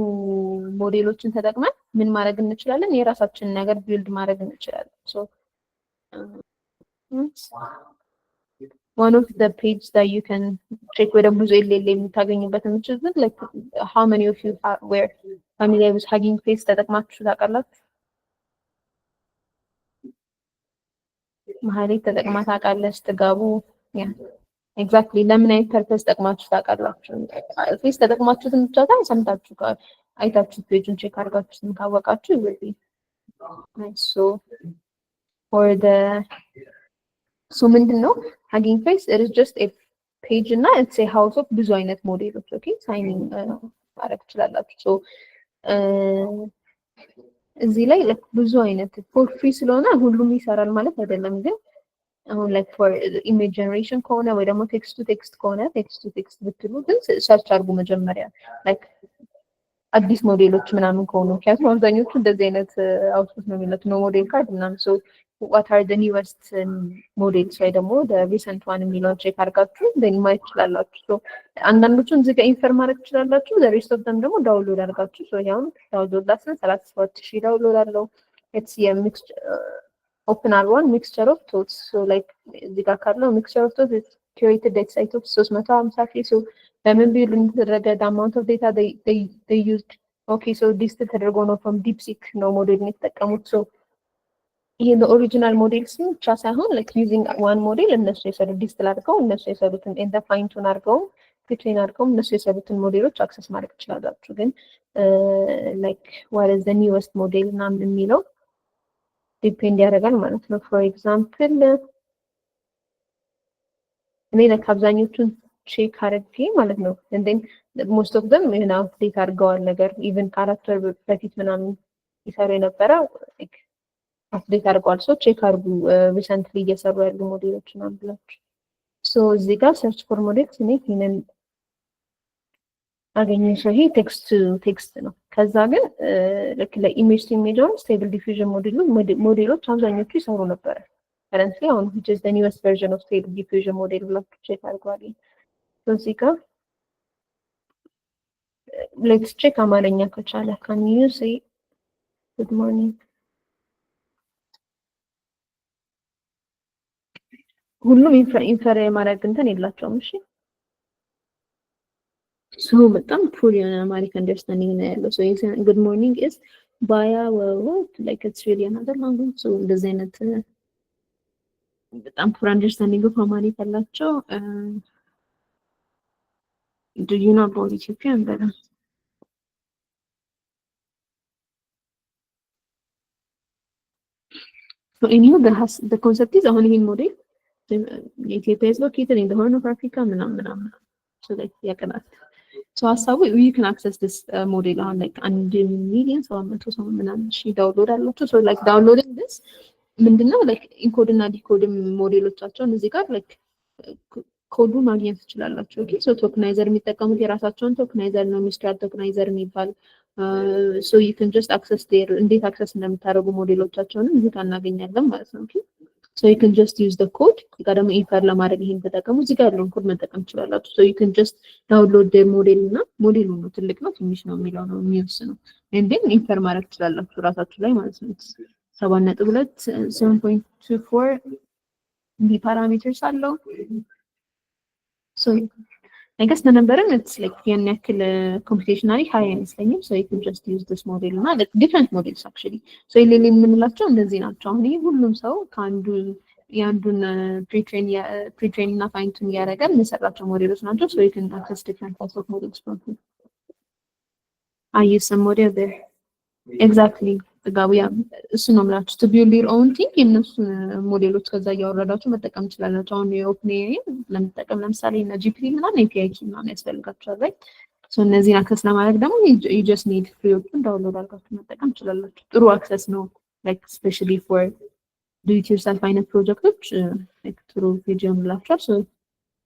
ሞዴሎችን ተጠቅመን ምን ማድረግ እንችላለን የራሳችንን ነገር ቢልድ ማድረግ እንችላለን so one of the page that you can check ወደ ብዙ LLM የምታገኙበት የምትችሉት like how many of you were familiar with Hugging Face ተጠቅማችሁ ታውቃላችሁ ማህሌት ተጠቅማ ታውቃለች ትጋቡ ያ exactly ለምን አይነት ፐርፐስ ተጠቅማችሁ ታውቃላችሁ ፌስ ተጠቅማችሁትን ብቻ ታዲያ ሰምታችሁ አይታችሁ ፔጁን ቼክ አድርጋችሁትን ካወቃችሁ ይወጣል nice so for the so ምንድነው Hugging Face it is just a page እና it's a house of ብዙ አይነት ሞዴሎች okay ሳይኒንግ ማድረግ ትችላላችሁ so እዚህ ላይ ብዙ አይነት for free ስለሆነ ሁሉም ይሰራል ማለት አይደለም ግን አሁን like for image generation ከሆነ ወይ ደግሞ text to text ከሆነ text to text ብትሉ ግን ሰርች አድርጉ መጀመሪያ like አዲስ ሞዴሎች ምናምን ከሆኑ ምክንያቱም አብዛኞቹ እንደዚህ አይነት አውትፑት ነው የሚሉት ነው ሞዴል ካርድ ምናምን so what are the newest models ወይ ደግሞ the recent one የሚለውን ቼክ አድርጋችሁ then ማየት ትችላላችሁ so አንዳንዶቹን እዚህ ጋር ኢንፈር ማድረግ ትችላላችሁ the rest of them ደግሞ ዳውንሎድ አድርጋችሁ so ያው ዳውንሎድ ላስነ 34000 ዳውንሎድ አለው it's a mixture open R1 mixture of thoughts so like እዚህ ጋር ካለው mixture of thoughts is curated data set of 350 so ለምን ቢል እንደተደረገ the amount of data they used okay so this ተደርጎ ነው from DeepSeek ነው ሞዴል የተጠቀሙት so ይሄ the ሞዴልስ ብቻ ሳይሆን like using one model እነሱ የሰሩት ዲስቲል አድርገው እነሱ የሰሩትን in the fine tune አድርገው ፊትዌን አድርገው እነሱ የሰሩትን ሞዴሎች አክሰስ ማድረግ ትችላላችሁ ግን like what is the newest model እና የሚለው ዲፔንድ ያደርጋል ማለት ነው for example እኔ ለአብዛኞቹን ቼክ አድርጌ ማለት ነው and then most of them you know update አድርገዋል ነገር even ካራክተር በፊት ምናምን ይሰሩ የነበረው like update አድርገዋል so ቼክ አድርጉ recently እየሰሩ ያሉ ሞዴሎች ምናምን ብላችሁ so እዚህ ጋር search for models እኔ ይሄንን አገኘሁ so ይሄ text to text ነው ከዛ ግን like ለኢሜጅ to image or stable diffusion ሞዴሎች አብዛኞቹ ይሰሩ ነበር currently አሁን which is the newest version of stable diffusion model ብላችሁ ቼክ አድርጓል so እዚህ ጋር let's check አማርኛ ከቻለ can you say good morning ሁሉም ኢንፈር የማድረግ እንትን የላቸውም እሺ so በጣም full የሆነ አማሪክ አንደርስታንዲንግ ነው ያለው so good morning is via what like it's really another language so እንደዚህ አይነት በጣም full understanding of አማሪክ አላቸው do you know about Ethiopian better so anyway the concept is አሁን ይሄን ሞዴል Ethiopia is located in the Horn of Africa ምናምን so like ያቀናል so ሀሳቡ you can access this model on like 1,700,000 ሰው ምናምን ዳውንሎድ አላቸው so like downloading this ምንድነው like ኢንኮድ እና ዲኮድ ሞዴሎቻቸውን እዚህ ጋር like ኮዱ ማግኘት ትችላላችሁ okay so ቶከናይዘር የሚጠቀሙት የራሳቸውን ቶከናይዘር ነው ሚስተር ቶከናይዘር የሚባል so you can just access their እንዴት አክሰስ እንደምታደርጉ ሞዴሎቻቸውን እዚህ ጋር እናገኛለን ማለት ነው okay so you can just use the code እዚህ ጋር ደግሞ ኢንፈር ለማድረግ ይሄን ተጠቀሙ እዚህ ጋር ያለውን ኮድ መጠቀም ትችላላችሁ so you can just download their model እና ሞዴሉ ነው ትልቅ ነው ትንሽ ነው የሚለው ነው የሚወስነው and then ኢንፈር ማድረግ ትችላላችሁ ራሳችሁ ላይ ማለት ነው 7.2 7.24 ዲ ፓራሜትርስ አለው so I guess the number it's like ያን ያክል computationally high አይመስለኝም so you can just use this model እና like different models actually so ይሄን የምንላቸው እንደዚህ ናቸው አሁን ይሄ ሁሉም ሰው ከአንዱ ያንዱን pre-train እና fine tune ያደረጋል የሚሰራቸው ሞዴሎች ናቸው so you can access different types of models from here I use some model there exactly ጥጋቡ ያ እሱ ነው የምላችሁ to build your own thing የእነሱን ሞዴሎች ከዛ እያወረዳችሁ መጠቀም ትችላላችሁ። አሁን የኦፕንኤአይ ለመጠቀም ለምሳሌ እና ጂፒቲ ምናምን API ኪ ምናምን ያስፈልጋችኋል right? so እነዚህን አክሰስ ለማድረግ ደግሞ you just need ፍሪዎቹን ዳውንሎድ አድርጋችሁ መጠቀም ትችላላችሁ። ጥሩ አክሰስ ነው like especially for do it yourself አይነት ፕሮጀክቶች like ጥሩ ፔጅ ይሆንላችኋል። so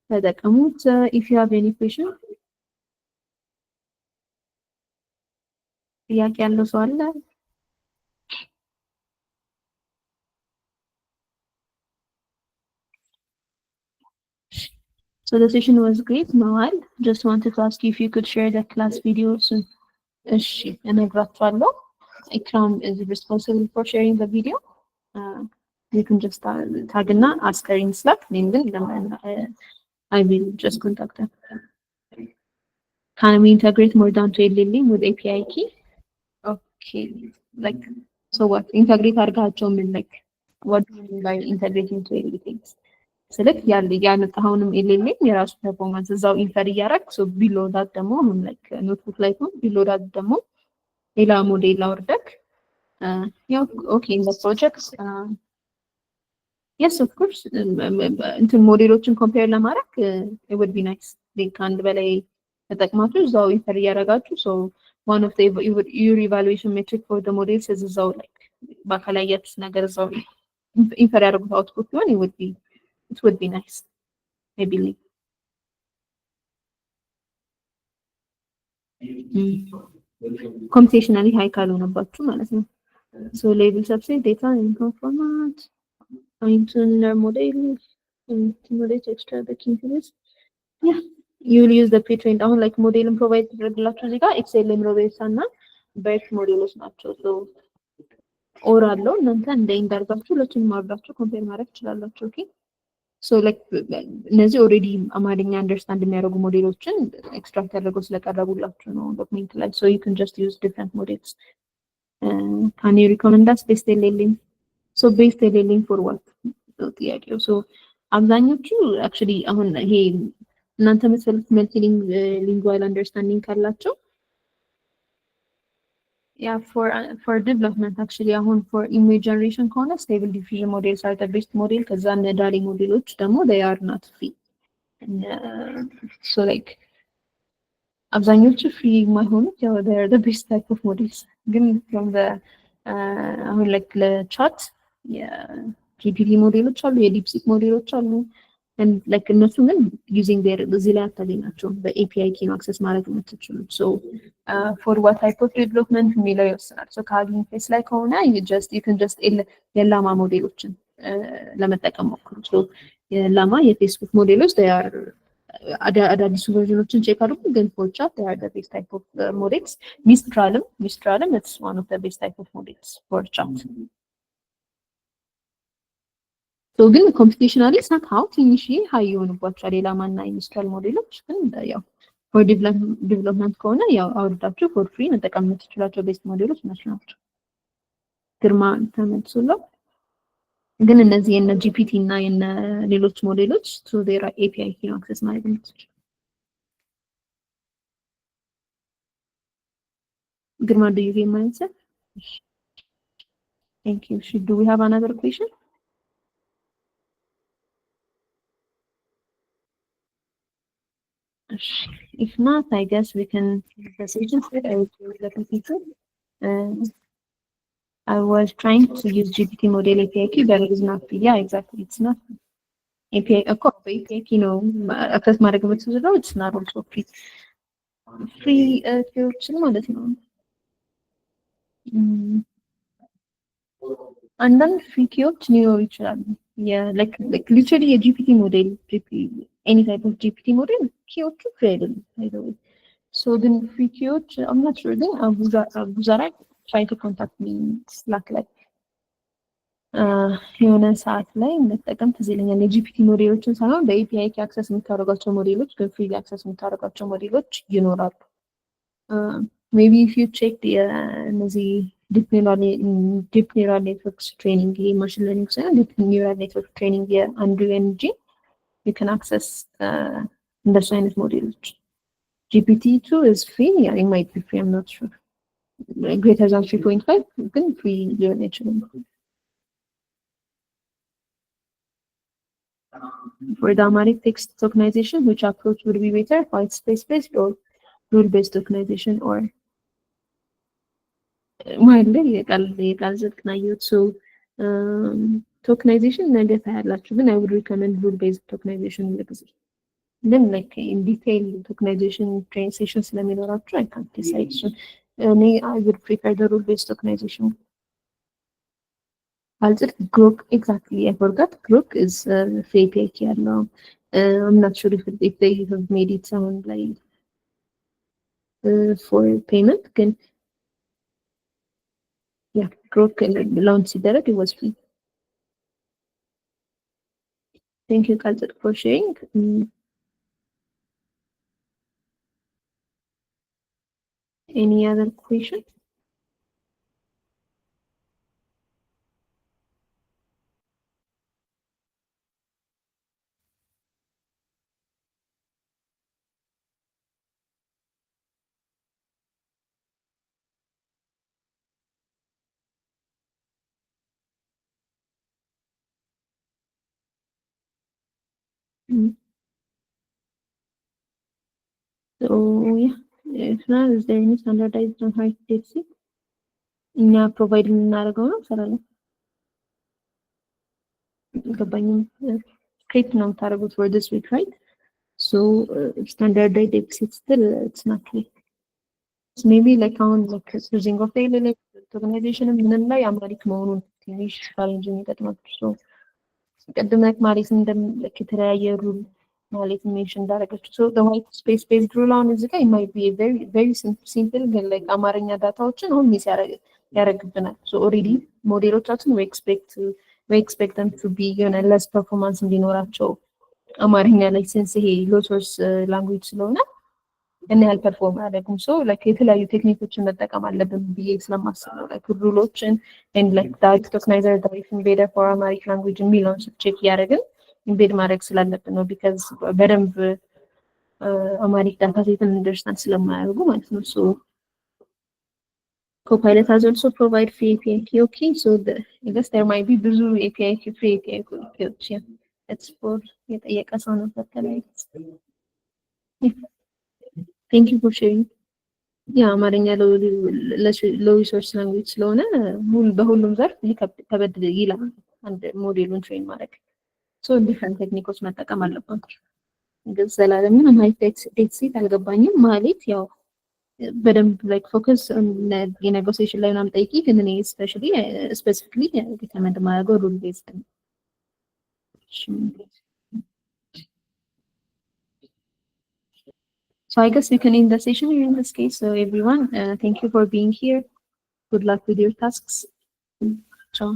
ተጠቀሙት። if you have any question ጥያቄ ያለው ሰው አለ? So the session was great, Nawal. Just wanted to ask you if you could share the class video soon. እሺ እነግራችኋለሁ። Ikram is responsible for sharing the video. You can just tag እና ask her in Slack. Then I will just contact her. Can we integrate more down to LLM with API key? Okay, like so what? Integrate አድርጋቸው ምን like what do you mean by integrating to LLM? select ያመጣሁንም ኤልኤልኤም የራሱ ፐርፎርማንስ እዛው ኢንፈር እያደረግ so below that ደግሞ like ኖትቡክ ላይ ነው below that ደግሞ ሌላ ሞዴል አወርደክ ያው okay in the projects yes of course እንትን ሞዴሎችን ኮምፔር ለማድረግ it would be nice ከአንድ በላይ ተጠቅማችሁ እዛው ኢንፈር እያደረጋችሁ so one of the your evaluation metric for the models is እዛው like ባካላያት ነገር እዛው ኢንፈር ያደረጉት አውትፑት ቢሆን it would be nice, I believe. Computationally high ካልሆነባችሁ ማለት ነው። So label subset data in format, fine-tune model, and simulate extra the key features. Yeah, you'll use the pre-trained. አሁን like model provide ተደርግላችሁ እዚህ ጋር ኤክሴል ላይ ሮቤሳ እና በርት ሞዴሎች ናቸው። So ኦር አለው እናንተ እንደ እንዳርጋችሁ ሁለቱንም አብራችሁ ኮምፔር ማድረግ ትችላላችሁ። ኦኬ so like እነዚህ ኦሬዲ አማርኛ አንደርስታንድ የሚያደርጉ ሞዴሎችን ኤክስትራክት አድርገው ስለቀረቡላችሁ ነው ዶክመንት ላይ so you can just use different models. Can you recommend us based LLM? so based LLM for what? ጥያቄው so አብዛኞቹ actually አሁን ይሄ እናንተ የምትፈልጉት መልቲሊንጓል አንደርስታንዲንግ ካላቸው yeah for development actually አሁን for image generation ከሆነ stable diffusion models are the best model ከዛ ነዳሊ ሞዴሎች ደግሞ they are not free so like አብዛኞቹ free የማይሆኑት ያው they are the best type of models ግን from the አሁን like ለቻት የጂፒቲ ሞዴሎች አሉ የዲፕሲክ ሞዴሎች አሉ and like እነሱ ግን using their እዚህ ላይ አታገኛቸውም በኤፒአይ ኪ ነው አክሰስ ማድረግ የምትችሉት so for what type of development የሚለው ይወስናል so ከአግኝ ፌስ ላይ ከሆነ you can just የላማ ሞዴሎችን ለመጠቀም ሞክሩ so የላማ የፌስቡክ ሞዴሎች they are አዳዲስ ቨርዥኖችን ቼክ አድርጉ ግን for chat they are the best type of models Mistralም it's one of the best type of models for chat so ግን ኮምፒቲሽናሊ somehow ትንሽ ሃይ የሆኑባቸዋል የላማና የሚስትራል ሞዴሎች ግን ያው for development ከሆነ ያው አውርዳችሁ for free መጠቀም የምትችላቸው ቤስት ሞዴሎች ናቸው ግርማ ተመልሶላል ግን እነዚህ የነ ጂፒቲ እና የነ ሌሎች ሞዴሎች so their API key access ማድረግ የምትችሉ ግርማ do you get my answer? Thank you. Do we have another question? If not, I guess we can proceed with the computer. I was trying to use GPT model API key, but it is not free. Yeah, exactly. It's not API. Of course, API key, no, access it's not also free. Free and then free keywords ሊኖሩ ይችላሉ like literally a GPT model any type of GPT model keywords available by the way so then free keywords I'm not sure then Abuzara try to contact me Slack like የሆነ ሰዓት ላይ መጠቀም ትዝለኛል የጂፒቲ ሞዴሎችን ሳይሆን በኤፒአይ ኪ አክሰስ የምታደርጓቸው ሞዴሎች ግን ፍሪ አክሰስ የምታደርጓቸው ሞዴሎች ይኖራሉ maybe if you check the እነዚህ deep neural networks training machine learning deep neural network training Andrew NG you can access እንደሱ አይነት ሞዴሎች GPT-2 is free yeah it might be free I'm not sure greater than 3.5 ግን free ሊሆን አይችልም። For the Amharic text tokenization, which approach would be better, white space-based or rule-based tokenization, or ማለት የቃል ዝቅ ናየት so tokenization ነገ ታያላችሁ ግን I would recommend rule-based tokenization ለጊዜ then like in detail tokenization train sessions ስለሚኖራችሁ I can't decide so I would prefer the rule-based tokenization. Grok, exactly, I forgot. Grok is free API ያለው I'm not sure if they have made it sound like for payment can yeah Grok launch ሲደረግ it was free. Thank you Kalzit for sharing. Any other question? So yeah, if not, is there any standardized on high TXC? እኛ ፕሮቫይድ የምናደርገው ነው ሰራለ ገባኝም create ነው የምታደርጉት for this week, right? So standardized TXC still it's not clear. So maybe like on like using of daily like organization ምንም ላይ አማሪክ መሆኑን ትንሽ ቻሌንጅ የሚገጥማችሁ so ቀደም like ማለት እንደም like የተለያየ ሩል ማለት ሜንሽን እንዳደረገችው so the white space based rule on እዚህ ጋር it might be a very simple ግን like አማርኛ ዳታዎችን አሁን ሚስ ያደርግብናል so already ሞዴሎቻችን we expect them to be less performance እንዲኖራቸው አማርኛ ላይ since ይሄ low source language ስለሆነ እና ያህል ፐርፎርም አያደርጉም so like የተለያዩ ቴክኒኮችን መጠቀም አለብን ብዬ ስለማስብ ነው like ሩሎችን and like that tokenizer that is embedded for Amharic language የሚለውን ቼክ ያደርግን ኢምቤድ ማድረግ ስላለብን ነው because በደንብ አማሪክ ዳታ ሴትን አንደርስታንድ ስለማያደርጉ ማለት ነው so Copilot has also provide free API key. Okay, so I guess there might be ብዙ API key, free API keys. Yeah, it's for የጠየቀ ሰው ነው በተለይ Thank you for sharing. Yeah, አማርኛ low resource language ስለሆነ በሁሉም ዘርፍ ከበድ ይላል አንድ ሞዴሉን ትሬን ማድረግ so different ቴክኒኮች መጠቀም አለባችሁ ግን ዘላለም ምን ዴት ሴት አልገባኝም ማለት ያው በደንብ like focus on የኔጎሲዬሽን ላይ ምናምን ጠይቂ ግን እኔ specifically recommend ማድረገው rule based ነው So I guess we can end the session here in this case. So everyone, thank you for being here. Good luck with your tasks. Ciao.